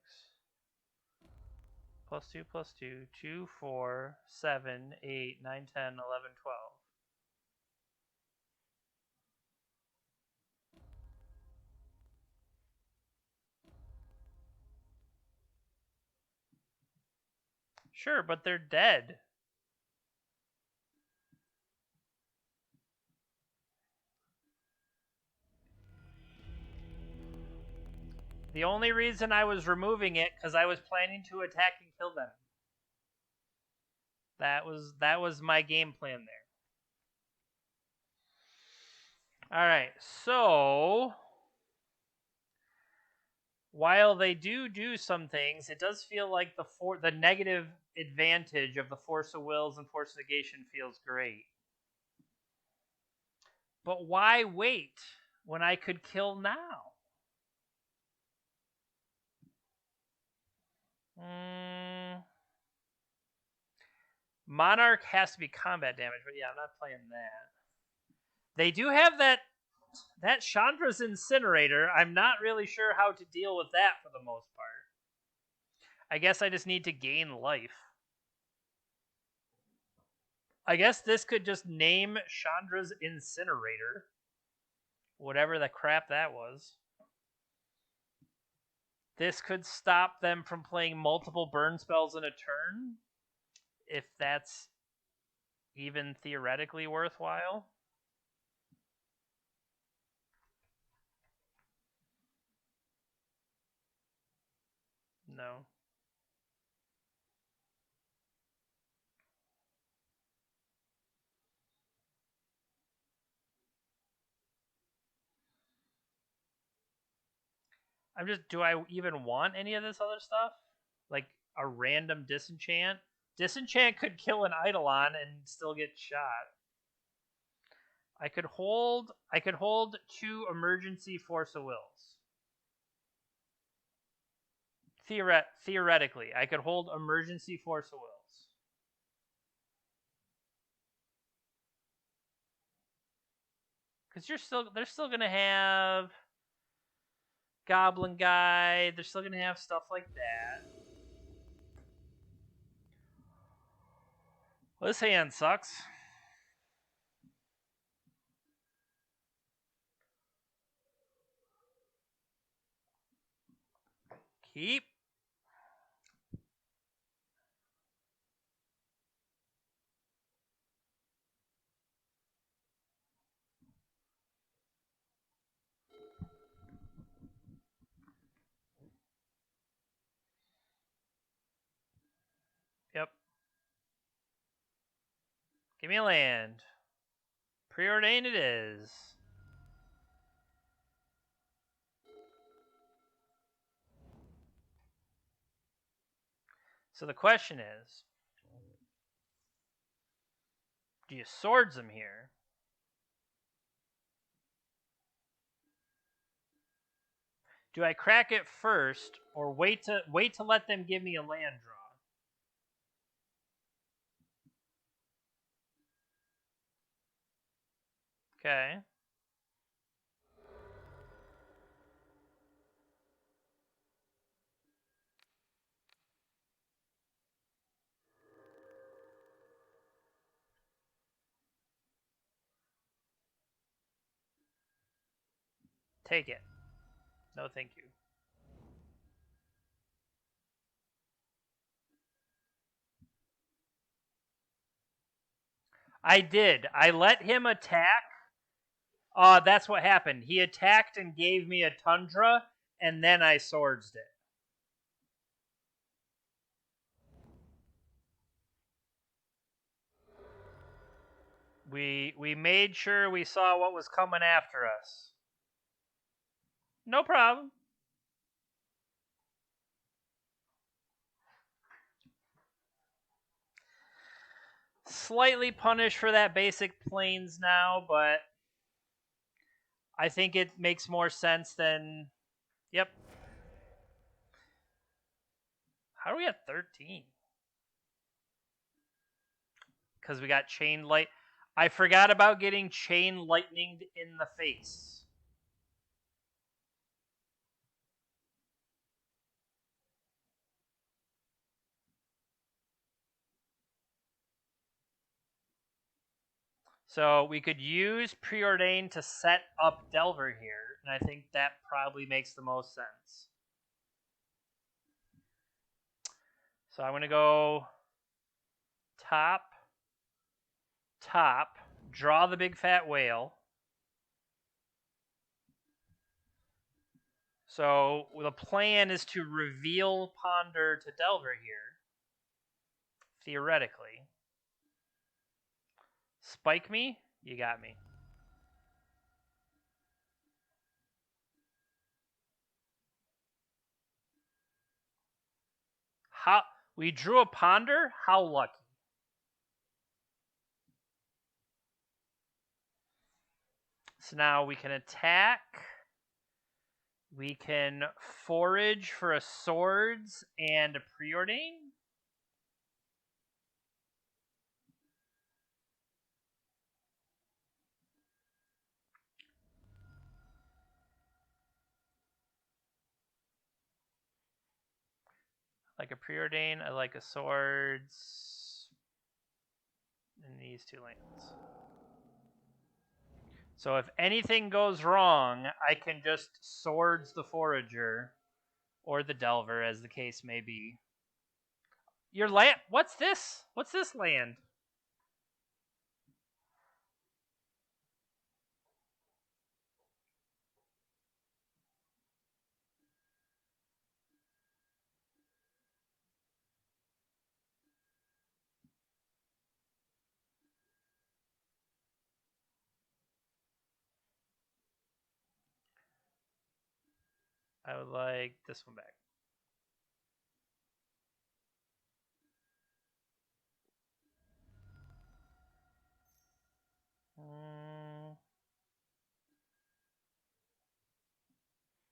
plus 2, plus 2, 2, 4, 7, 8, 9, 10, 11, 12. Sure, but they're dead. The only reason I was removing it because I was planning to attack and kill them. That was my game plan there. All right, so while they do some things, it does feel like the negative advantage of the Force of Wills and Force Negation feels great. But why wait when I could kill now? Monarch has to be combat damage, but yeah, I'm not playing that. They do have that Chandra's Incinerator. I'm not really sure how to deal with that for the most part. I guess I just need to gain life. I guess this could just name Chandra's Incinerator. Whatever the crap that was. This could stop them from playing multiple burn spells in a turn. If that's even theoretically worthwhile. No. Do I even want any of this other stuff? Like a random disenchant? Disenchant could kill an Eidolon and still get shot. I could hold 2 emergency Force of Wills. Theoretically, I could hold emergency Force of Wills. Because they're still gonna have Goblin Guy. They're still gonna have stuff like that. Well, this hand sucks. Keep. Yep. Give me a land. Preordained it is. So the question is, do you swords them here? Do I crack it first, or wait to let them give me a land draw? Okay. Take it. No, thank you. I did. I let him attack. That's what happened. He attacked and gave me a Tundra, and then I swordsed it. We made sure we saw what was coming after us. No problem. Slightly punished for that basic planes now, but I think it makes more sense than... Yep. How do we have 13? Because we got chain light. I forgot about getting chain lightninged in the face. So we could use Preordain to set up Delver here, and I think that probably makes the most sense. So I'm going to go top, draw the big fat whale. So the plan is to reveal Ponder to Delver here, theoretically. Spike me? You got me. How we drew a Ponder? How lucky. So now we can attack. We can forage for a swords and a Preordain. I like a Preordain, I like a swords, and these two lands. So if anything goes wrong, I can just swords the Forager, or the Delver, as the case may be. Your land? What's this? What's this land? I would like this one back.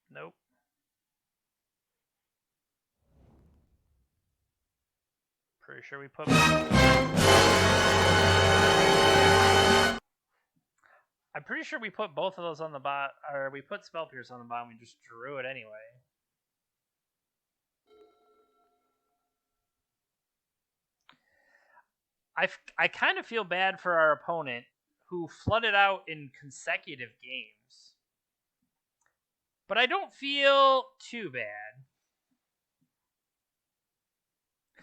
Nope. Pretty sure we put... I'm pretty sure we put both of those on the bot, or we put Spell Pierce on the bottom. We just drew it anyway. I kind of feel bad for our opponent, who flooded out in consecutive games. But I don't feel too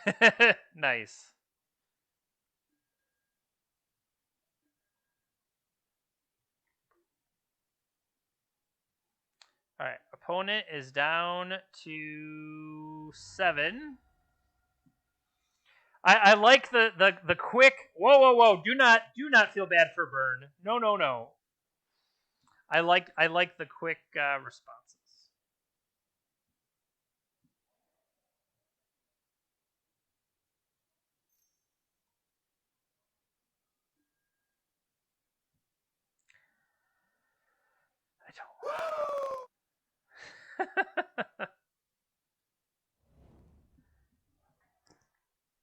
bad. Nice. All right, opponent is down to 7. I like the quick. Whoa! Do not feel bad for burn. No. I like the quick responses. I don't.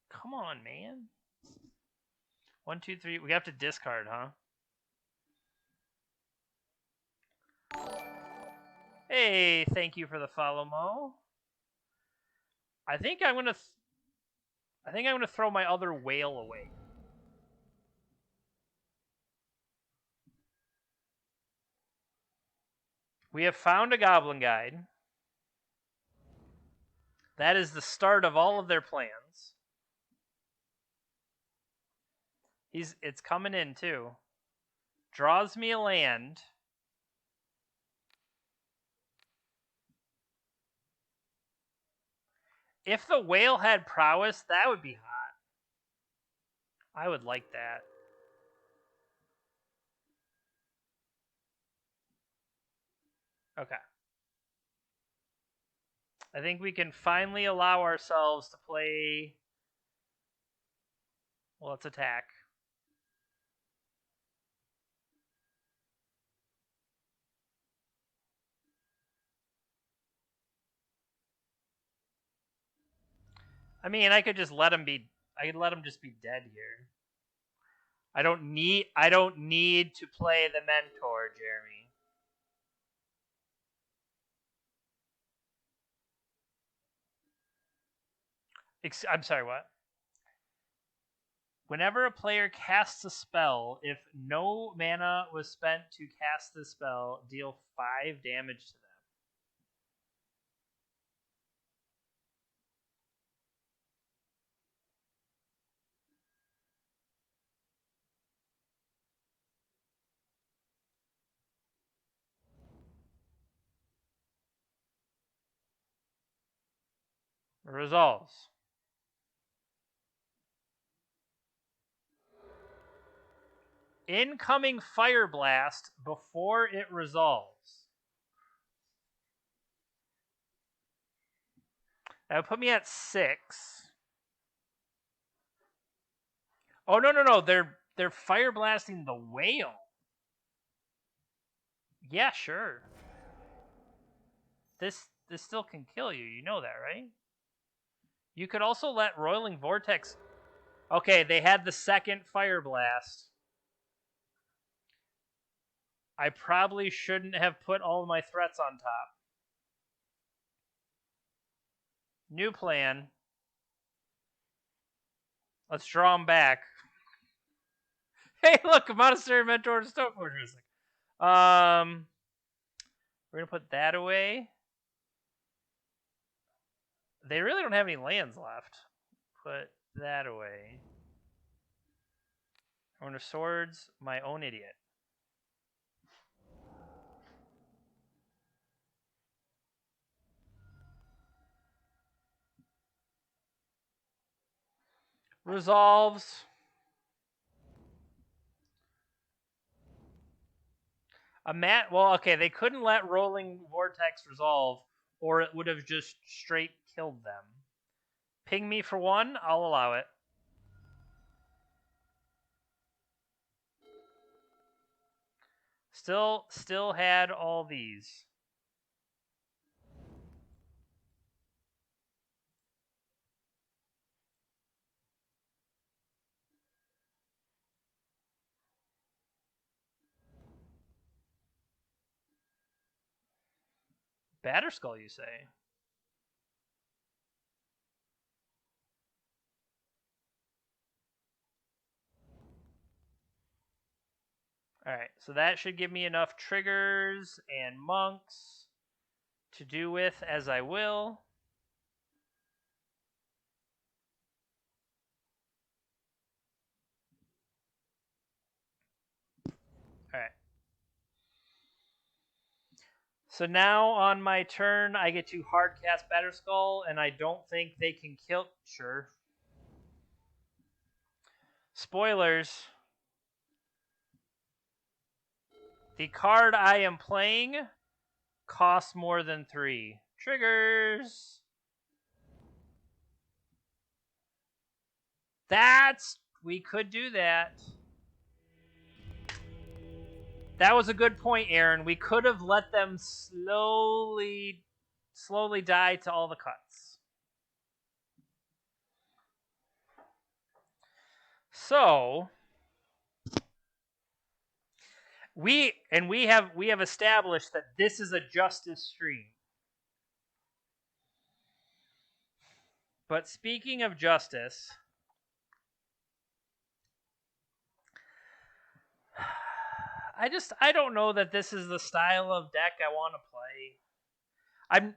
Come on, man. 1, 2, 3. We have to discard, huh? Hey, thank you for the follow, Mo. I think I'm gonna throw my other whale away. We have found a goblin guide. That is the start of all of their plans. It's coming in too. Draws me a land. If the whale had prowess, that would be hot. I would like that. Okay. I think we can finally allow ourselves to play. Well, let's attack. I mean, I could just let him be. I could let him just be dead here. I don't need to play the mentor, Jeremy. I'm sorry, what? Whenever a player casts a spell, if no mana was spent to cast the spell, deal 5 damage to them. Resolves. Incoming Fire Blast before it resolves. That would put me at 6. Oh no! They're fire blasting the whale. Yeah, sure. This still can kill you. You know that, right? You could also let Roiling Vortex. Okay, they had the second fire blast. I probably shouldn't have put all of my threats on top. New plan. Let's draw them back. Hey, look, a Monastery Mentor and Stone Fortress. We're gonna put that away. They really don't have any lands left. Put that away. Owner of Swords, my own idiot. Resolves. Well, okay, they couldn't let Rolling Vortex resolve, or it would have just straight killed them. Ping me for 1, I'll allow it. Still had all these. Batterskull, you say? Alright, so that should give me enough triggers and monks to do with as I will. Alright. So now on my turn, I get to hardcast Batterskull, and I don't think they can kill. Sure. Spoilers. The card I am playing costs more than 3. Triggers. We could do that. That was a good point, Aaron. We could have let them slowly die to all the cuts. So we have established that this is a justice stream. But speaking of justice, I don't know that this is the style of deck I want to play.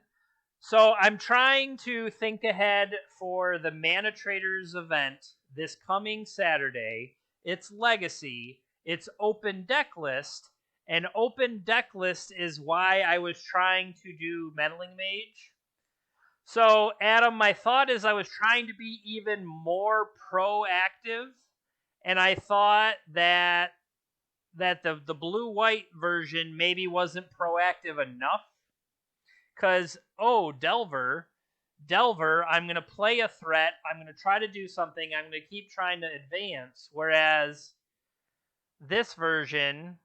I'm trying to think ahead for the Mana Traders event this coming Saturday. It's Legacy. It's open deck list, and open deck list is why I was trying to do Meddling Mage. So, Adam, my thought is I was trying to be even more proactive, and I thought that the blue-white version maybe wasn't proactive enough. Because, Delver, I'm going to play a threat, I'm going to try to do something, I'm going to keep trying to advance, whereas this version,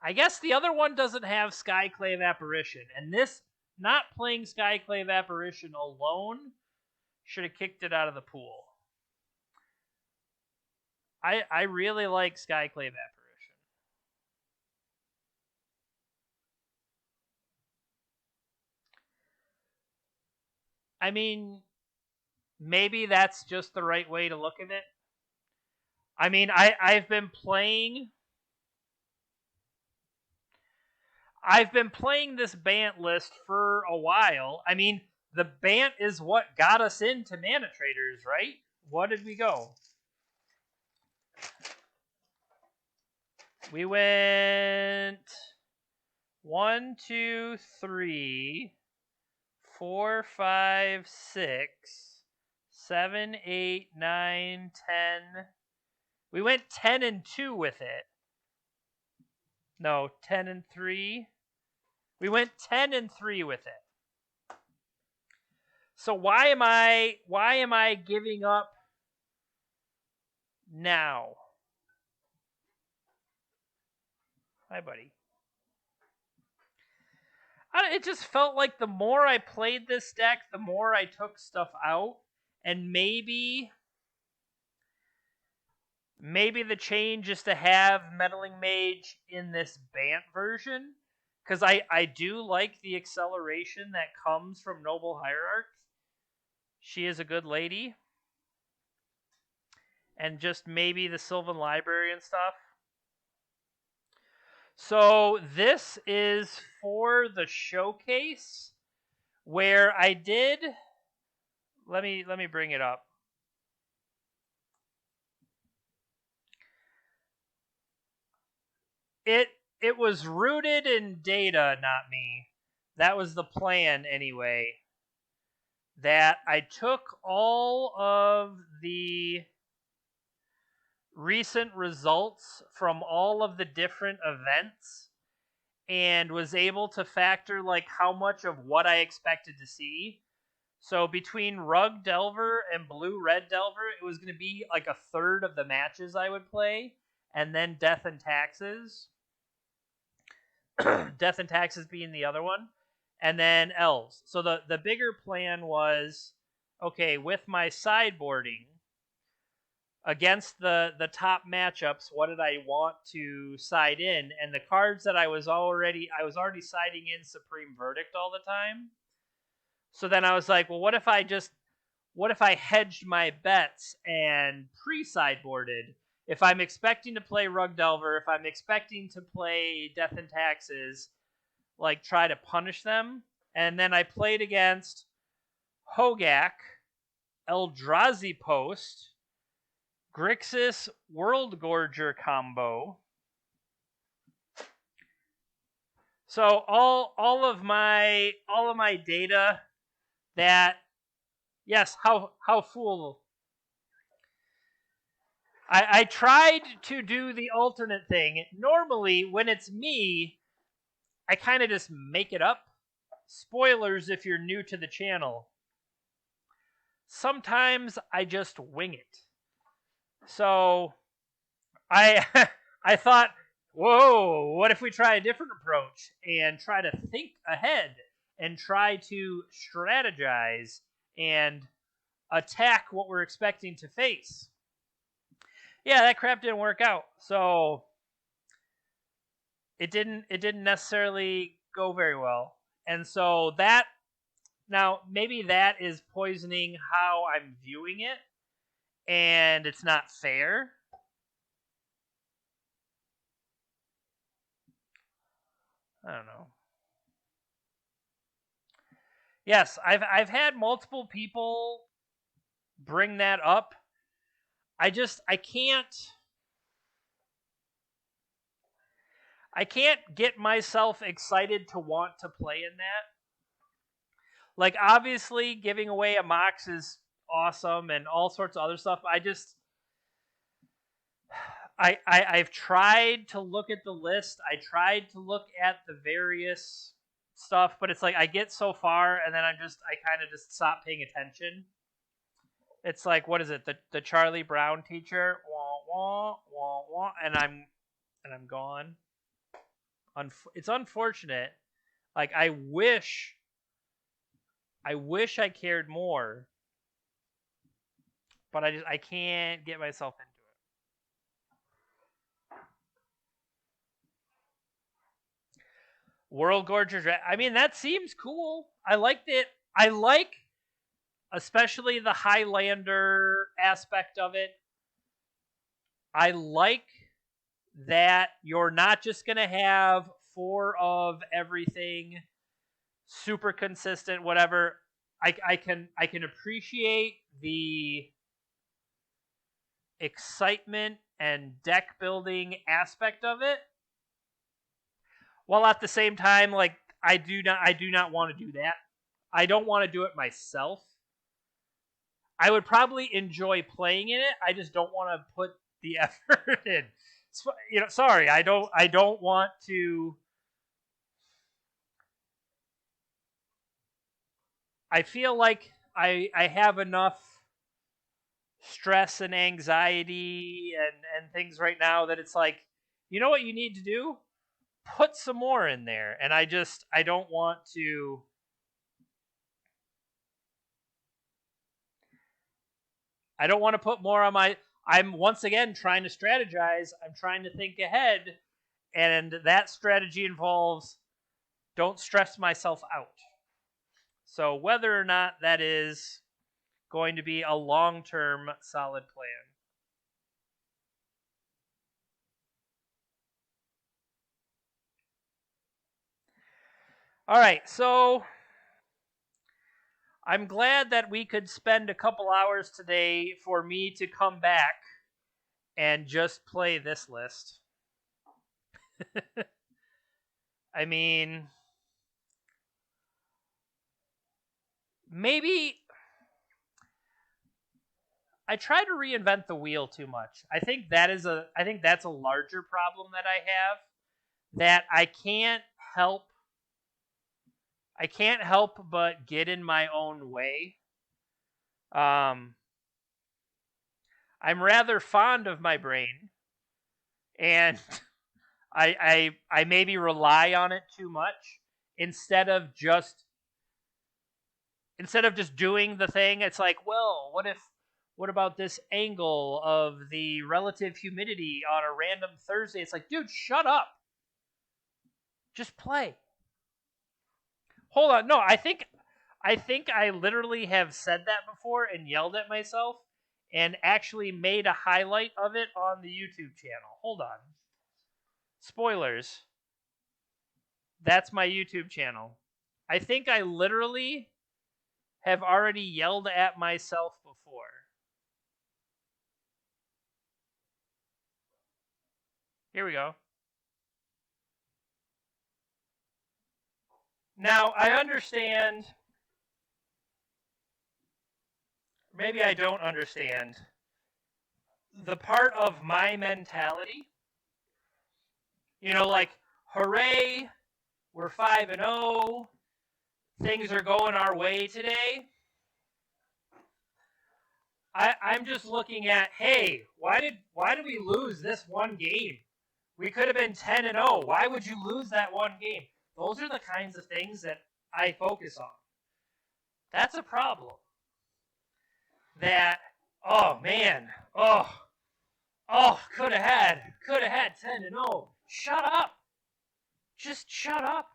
I guess the other one doesn't have Skyclave Apparition, and this, not playing Skyclave Apparition alone, should have kicked it out of the pool. I really like Skyclave Apparition. I mean, maybe that's just the right way to look at it. I mean, I've been playing this Bant list for a while. I mean, the Bant is what got us into Mana Traders, right? What did we go? We went 1, 2, 3, 4, 5, 6, 7, 8, 9, 10. We went 10 and 2 with it. No, 10 and 3. We went 10 and 3 with it. So why am I giving up now? Hi, buddy. It just felt like the more I played this deck, the more I took stuff out, and maybe the change is to have Meddling Mage in this Bant version, because I do like the acceleration that comes from Noble Hierarch. She is a good lady. And just maybe the Sylvan Library and stuff. So this is for the showcase where I did. Let me bring it up. It was rooted in data, not me. That was the plan anyway. That I took all of the recent results from all of the different events and was able to factor like how much of what I expected to see. So between Rug Delver and Blue Red Delver, it was going to be like a third of the matches I would play, and then Death and Taxes. Death and Taxes being the other one, and then Elves. So the bigger plan was, okay, with my sideboarding against the top matchups, what did I want to side in? And the cards that I was already siding in Supreme Verdict all the time. So then I was like, well, what if I hedged my bets and pre-sideboarded? If I'm expecting to play Rug Delver, if I'm expecting to play Death and Taxes, like try to punish them. And then I played against Hogak, Eldrazi Post, Grixis World Gorger combo. So all of my data that, yes, how fool. I tried to do the alternate thing. Normally, when it's me, I kind of just make it up. Spoilers if you're new to the channel. Sometimes I just wing it. So I I thought, whoa, what if we try a different approach and try to think ahead and try to strategize and attack what we're expecting to face? Yeah, that crap didn't work out. So it didn't necessarily go very well. And so that, now maybe that is poisoning how I'm viewing it, and it's not fair. I don't know. Yes, I've had multiple people bring that up. I can't get myself excited to want to play in that. Like, obviously giving away a Mox is awesome and all sorts of other stuff. I've tried to look at the list. I tried to look at the various stuff, but it's like I get so far and then I kind of just stop paying attention. It's like, what is it? The Charlie Brown teacher, wah wah wah wah, and I'm gone. It's unfortunate. Like, I wish I cared more, but I can't get myself into it. World Gorger. I mean, that seems cool. I liked it. I like especially the Highlander aspect of it. I like that you're not just going to have 4 of everything, super consistent, whatever. I can appreciate the excitement and deck building aspect of it, while at the same time, like, I do not want to do that. I don't want to do it myself. I would probably enjoy playing in it. I just don't want to put the effort in. Sorry, I don't want to. I feel like I have enough stress and anxiety and things right now that it's like, you know what you need to do? Put some more in there. And I don't want to. I don't want to put more on my. I'm once again trying to strategize. I'm trying to think ahead. And that strategy involves don't stress myself out. So whether or not that is going to be a long-term solid plan. All right, so I'm glad that we could spend a couple hours today for me to come back and just play this list. I mean, maybe I try to reinvent the wheel too much. I think that's a larger problem that I have, that I can't help but get in my own way. I'm rather fond of my brain, and I maybe rely on it too much instead of just doing the thing. It's like, well, what about this angle of the relative humidity on a random Thursday? It's like, dude, shut up. Just play. Hold on. No, I think I literally have said that before and yelled at myself and actually made a highlight of it on the YouTube channel. Hold on. Spoilers. That's my YouTube channel. I think I literally have already yelled at myself before. Here we go. Now, I understand. Maybe I don't understand the part of my mentality. Like, hooray, we're 5-0. Things are going our way today. I'm just looking at, hey, why did we lose this one game? We could have been 10-0. Why would you lose that one game? Those are the kinds of things that I focus on. That's a problem. That, oh man, could have had 10-0. Shut up. Just shut up.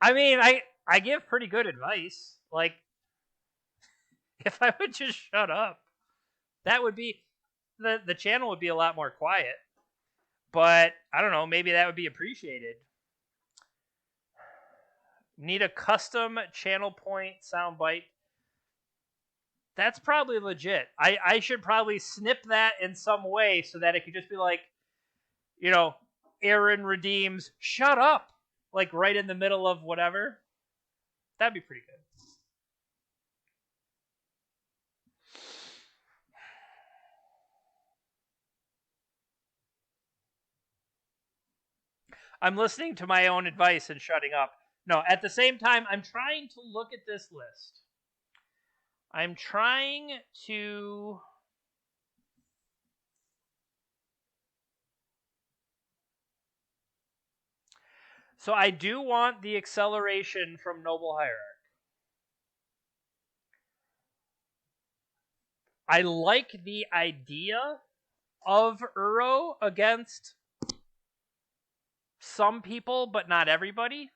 I mean, I give pretty good advice. Like, if I would just shut up, that would be the channel would be a lot more quiet. But I don't know, maybe that would be appreciated. Need a custom channel point soundbite. That's probably legit. I should probably snip that in some way so that it could just be like, Aaron redeems, shut up, like right in the middle of whatever. That'd be pretty good. I'm listening to my own advice and shutting up. No, at the same time, I'm trying to look at this list. I'm trying to... So I do want the acceleration from Noble Hierarch. I like the idea of Uro against some people, but not everybody.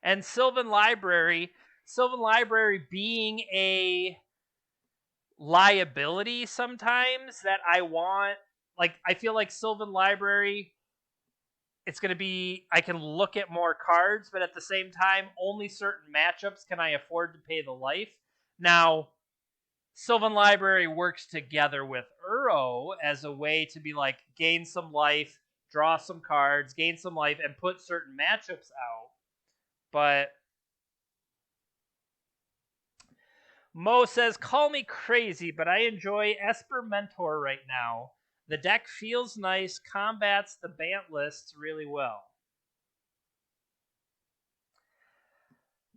And Sylvan Library being a liability sometimes that I want. Like, I feel like Sylvan Library, it's going to be, I can look at more cards, but at the same time, only certain matchups can I afford to pay the life. Now, Sylvan Library works together with Uro as a way to be like, gain some life, draw some cards, gain some life, and put certain matchups out. But Mo says, call me crazy, but I enjoy Esper Mentor right now. The deck feels nice, combats the Bant lists really well.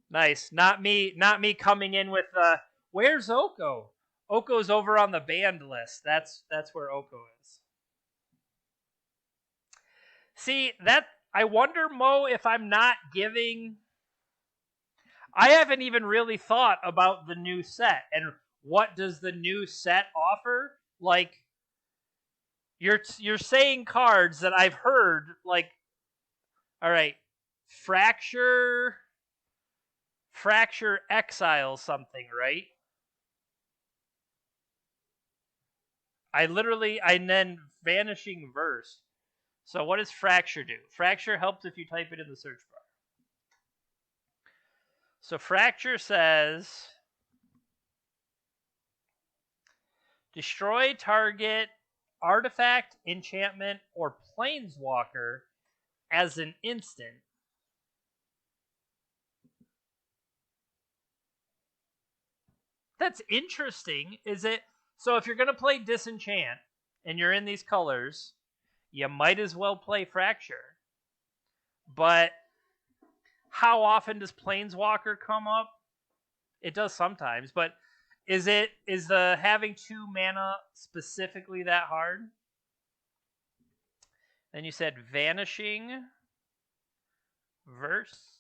Nice. Not me coming in with where's Oko? Oko's over on the banned list. That's where Oko is. See, that I wonder, Mo, if I'm not giving... I haven't even really thought about the new set and what does the new set offer. Like, you're saying cards that I've heard, like, all right, Fracture Exile something, right? And then Vanishing Verse. So what does Fracture do? Fracture helps if you type it in the search bar. So Fracture says, destroy target artifact, enchantment, or planeswalker as an instant. That's interesting. Is it? So if you're going to play Disenchant and you're in these colors, you might as well play Fracture. But how often does Planeswalker come up? It does sometimes, but is the having 2 mana specifically that hard? Then you said Vanishing Verse.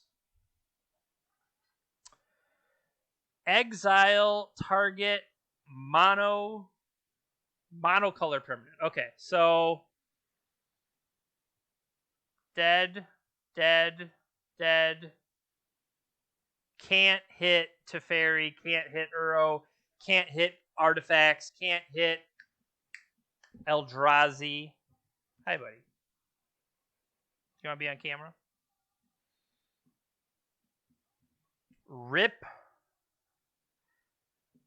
Exile target monocolor permanent. Okay, so dead. Can't hit Teferi, can't hit Uro, can't hit artifacts, can't hit Eldrazi. Hi, buddy. You want to be on camera? Rip.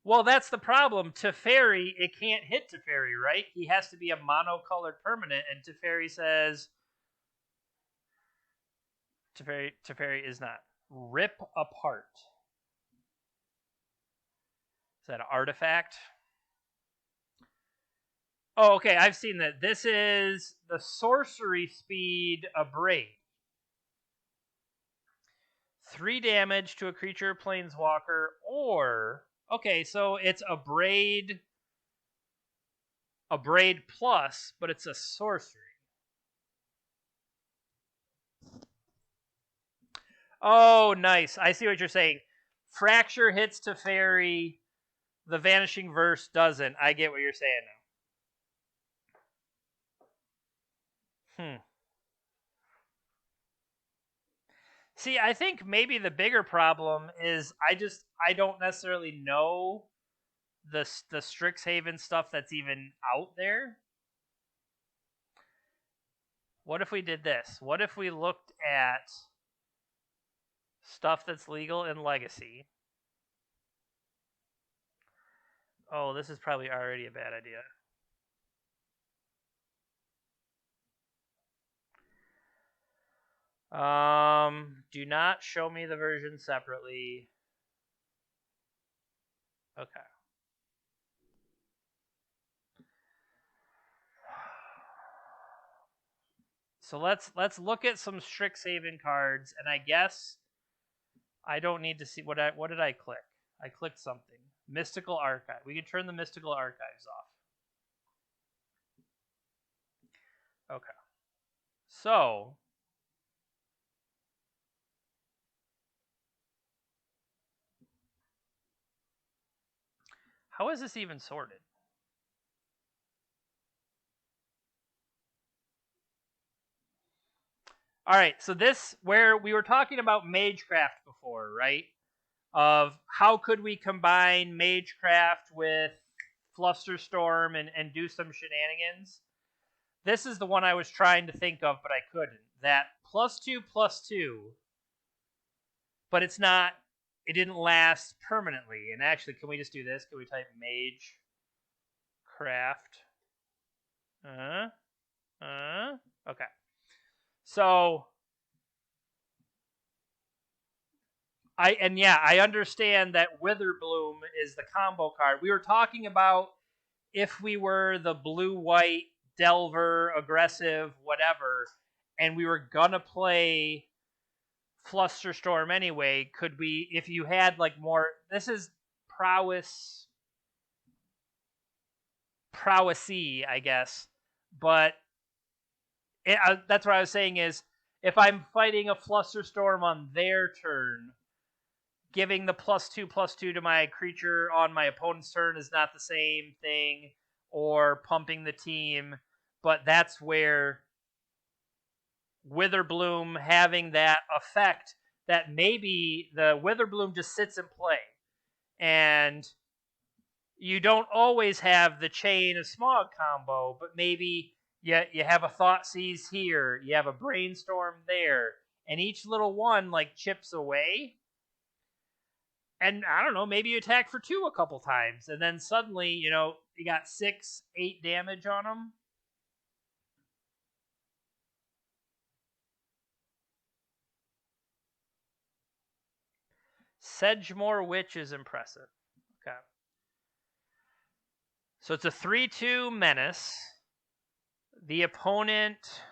Well, that's the problem. Teferi, it can't hit Teferi, right? He has to be a monocolored permanent, and Teferi says... Teferi is not. Rip Apart. Is that an artifact? Oh, okay, I've seen that. This is the sorcery speed Abrade. 3 damage to a creature, planeswalker, or... Okay, so it's Abrade plus, but it's a sorcery. Oh, nice. I see what you're saying. Fracture hits Teferi. The Vanishing Verse doesn't. I get what you're saying now. See, I think maybe the bigger problem is I don't necessarily know the Strixhaven stuff that's even out there. What if we did this? What if we looked at stuff that's legal in Legacy? Oh, this is probably already a bad idea. Do not show me the version separately. Okay. So let's look at some Strixhaven cards, and I guess I don't need to see what did I click? I clicked something. Mystical Archive. We can turn the Mystical Archives off. Okay. So how is this even sorted? All right, so this where we were talking about Magecraft before, right? Of how could we combine Magecraft with Flusterstorm and do some shenanigans? This is the one I was trying to think of, but I couldn't. That +2/+2, but it's not. It didn't last permanently. And actually, can we just do this? Can we type Magecraft? Okay. So I understand that Witherbloom is the combo card. We were talking about if we were the blue-white Delver, aggressive, whatever, and we were gonna play Flusterstorm anyway, could we, if you had like more, this is prowessy, I guess, but that's what I was saying is, if I'm fighting a Flusterstorm on their turn, giving the +2/+2 to my creature on my opponent's turn is not the same thing, or pumping the team, but that's where Witherbloom having that effect, that maybe the Witherbloom just sits in play, and you don't always have the Chain of Smog combo, but maybe you have a Thoughtseize here, you have a Brainstorm there, and each little one like chips away. And I don't know, maybe you attack for 2 a couple times, and then suddenly, you got 6, 8 damage on them. Sedgemoor Witch is impressive. Okay. So it's a 3/2 menace. The opponent...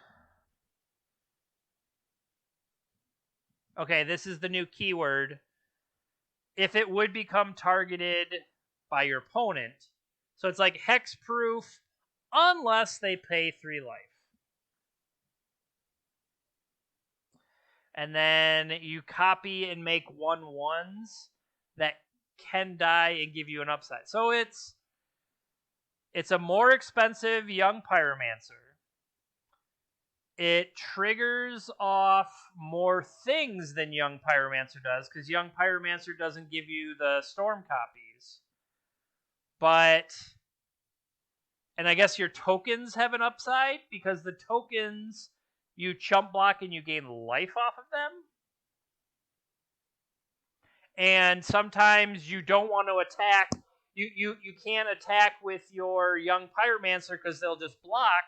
Okay, this is the new keyword. If it would become targeted by your opponent. So it's like hexproof unless they pay 3 life. And then you copy and make 1/1s that can die and give you an upside. So it's a more expensive Young Pyromancer. It triggers off more things than Young Pyromancer does, because Young Pyromancer doesn't give you the storm copies. But, and I guess your tokens have an upside, because the tokens, you chump block and you gain life off of them. And sometimes you don't want to attack. You can't attack with your Young Pyromancer because they'll just block.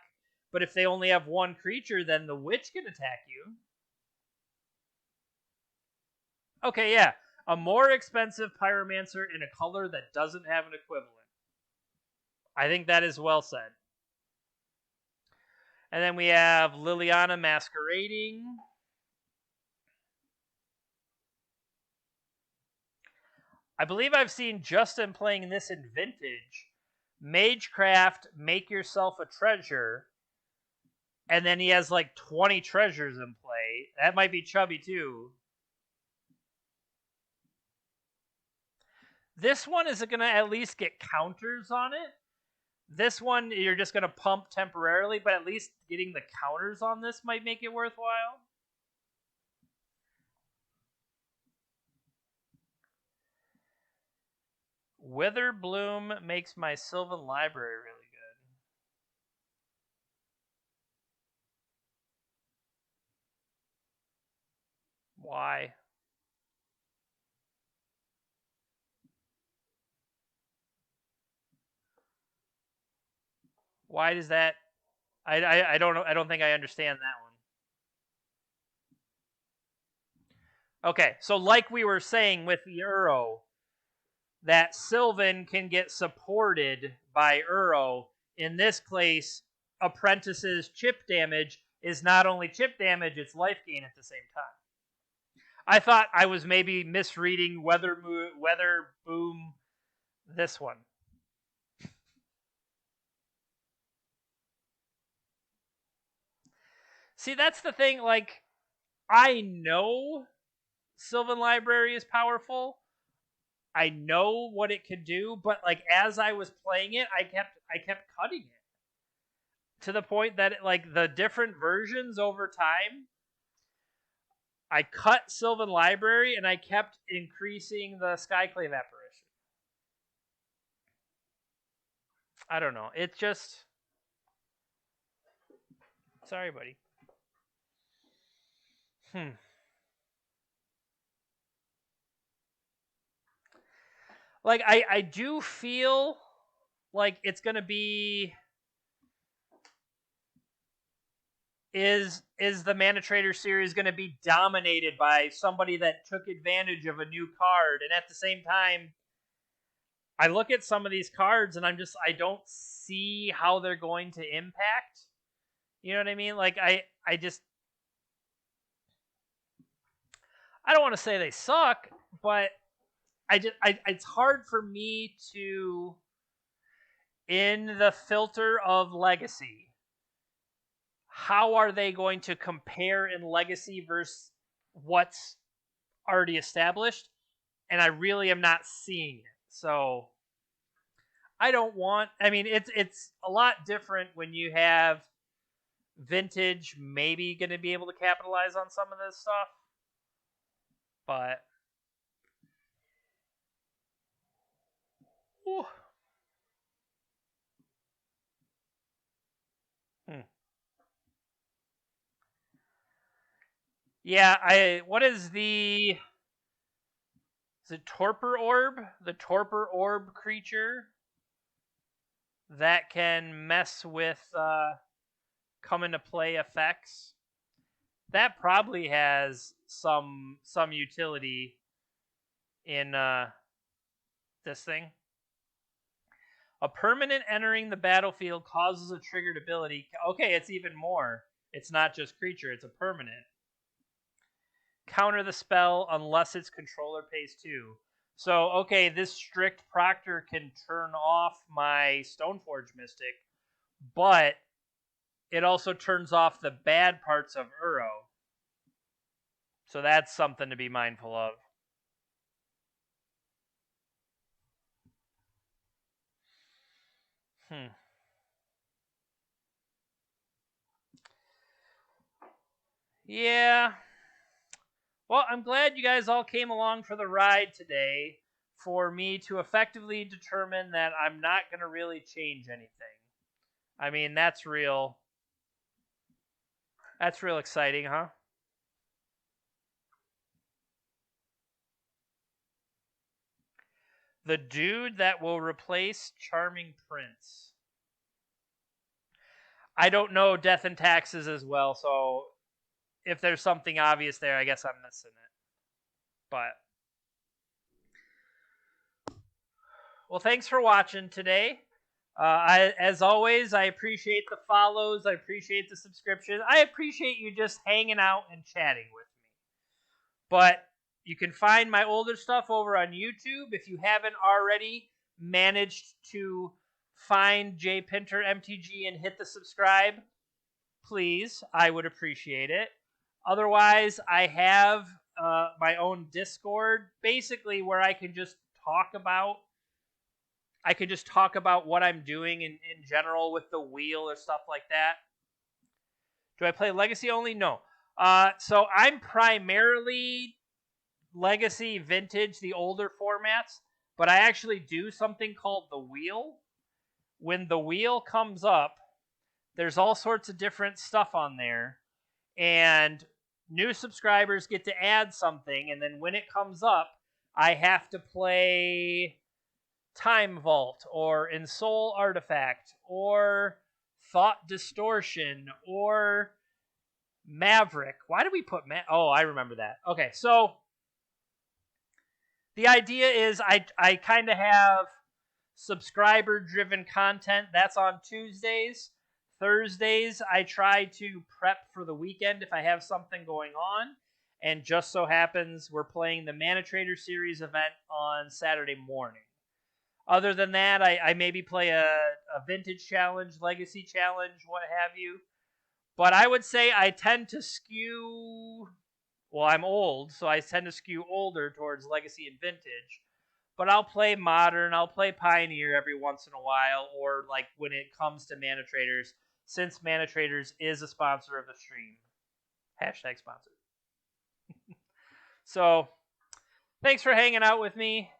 But if they only have 1 creature, then the Witch can attack you. Okay, yeah. A more expensive Pyromancer in a color that doesn't have an equivalent. I think that is well said. And then we have Liliana Masquerading. I believe I've seen Justin playing this in Vintage. Magecraft, make yourself a treasure. And then he has like 20 treasures in play. That might be chubby too. This one is going to at least get counters on it. This one, you're just going to pump temporarily, but at least getting the counters on this might make it worthwhile. Wither Bloom makes my Sylvan Library really good. Why? Why does that? I don't know. I don't think I understand that one. Okay, so like we were saying with the Uro, that Sylvan can get supported by Uro. In this case, Apprentice's chip damage is not only chip damage, it's life gain at the same time. I thought I was maybe misreading Weather Boom this one. See, that's the thing, like, I know Sylvan Library is powerful. I know what it could do, but like as I was playing it, I kept cutting it to the point that like the different versions over time, I cut Sylvan Library and I kept increasing the Skyclave apparition. I don't know. It's just sorry, buddy. Like I do feel like it's gonna be is the Mana Trader series going to be dominated by somebody that took advantage of a new card, and at the same time I look at some of these cards and I don't see how they're going to impact. You know what I mean? Like I don't want to say they suck, but it's hard for me to, in the filter of Legacy, how are they going to compare in Legacy versus what's already established? And I really am not seeing it. So I don't want. I mean, it's a lot different when you have Vintage maybe going to be able to capitalize on some of this stuff, but whew. Yeah, what is the is it Torpor Orb? The Torpor Orb creature that can mess with come into play effects. That probably has some utility in this thing. A permanent entering the battlefield causes a triggered ability. Okay, it's even more. It's not just creature, it's a permanent. Counter the spell unless its controller pays 2. So, okay, this strict Proctor can turn off my Stoneforge Mystic, but it also turns off the bad parts of Uro. So that's something to be mindful of. Yeah. Well, I'm glad you guys all came along for the ride today for me to effectively determine that I'm not going to really change anything. I mean, that's real exciting, huh? The dude that will replace Charming Prince. I don't know Death and Taxes as well, so if there's something obvious there, I guess I'm missing it. But well, thanks for watching today. As always, I appreciate the follows. I appreciate the subscriptions. I appreciate you just hanging out and chatting with me. But you can find my older stuff over on YouTube. If you haven't already managed to find J Pinter MTG and hit the subscribe, please, I would appreciate it. Otherwise, I have my own Discord, basically where I can just talk about what I'm doing in general with the wheel or stuff like that. Do I play Legacy only? No. So I'm primarily Legacy Vintage, the older formats. but I actually do something called the wheel. When the wheel comes up, there's all sorts of different stuff on there, and new subscribers get to add something, and then when it comes up, I have to play Time Vault or Ensoul Artifact or Thought Distortion or Maverick. Why did we put Oh, I remember that. Okay, so the idea is I kind of have subscriber driven content. That's on Tuesdays. Thursdays, I try to prep for the weekend if I have something going on. And just so happens we're playing the Mana Trader Series event on Saturday morning. Other than that, I maybe play a vintage challenge, legacy challenge, what have you. But I would say I tend to skew. Well, I'm old, so I tend to skew older towards legacy and vintage. But I'll play modern, I'll play Pioneer every once in a while, or like when it comes to Mana Traders, since Mana Traders is a sponsor of the stream. Hashtag sponsor. So, thanks for hanging out with me.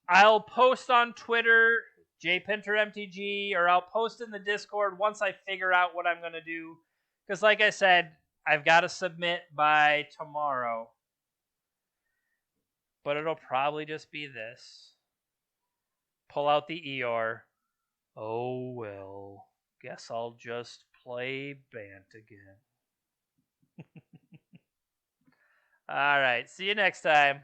I'll post on Twitter, JPinterMTG, or I'll post in the Discord once I figure out what I'm going to do. Because like I said, I've got to submit by tomorrow. But it'll probably just be this. Pull out the Eeyore. Oh well, guess I'll just play Bant again. Alright, see you next time.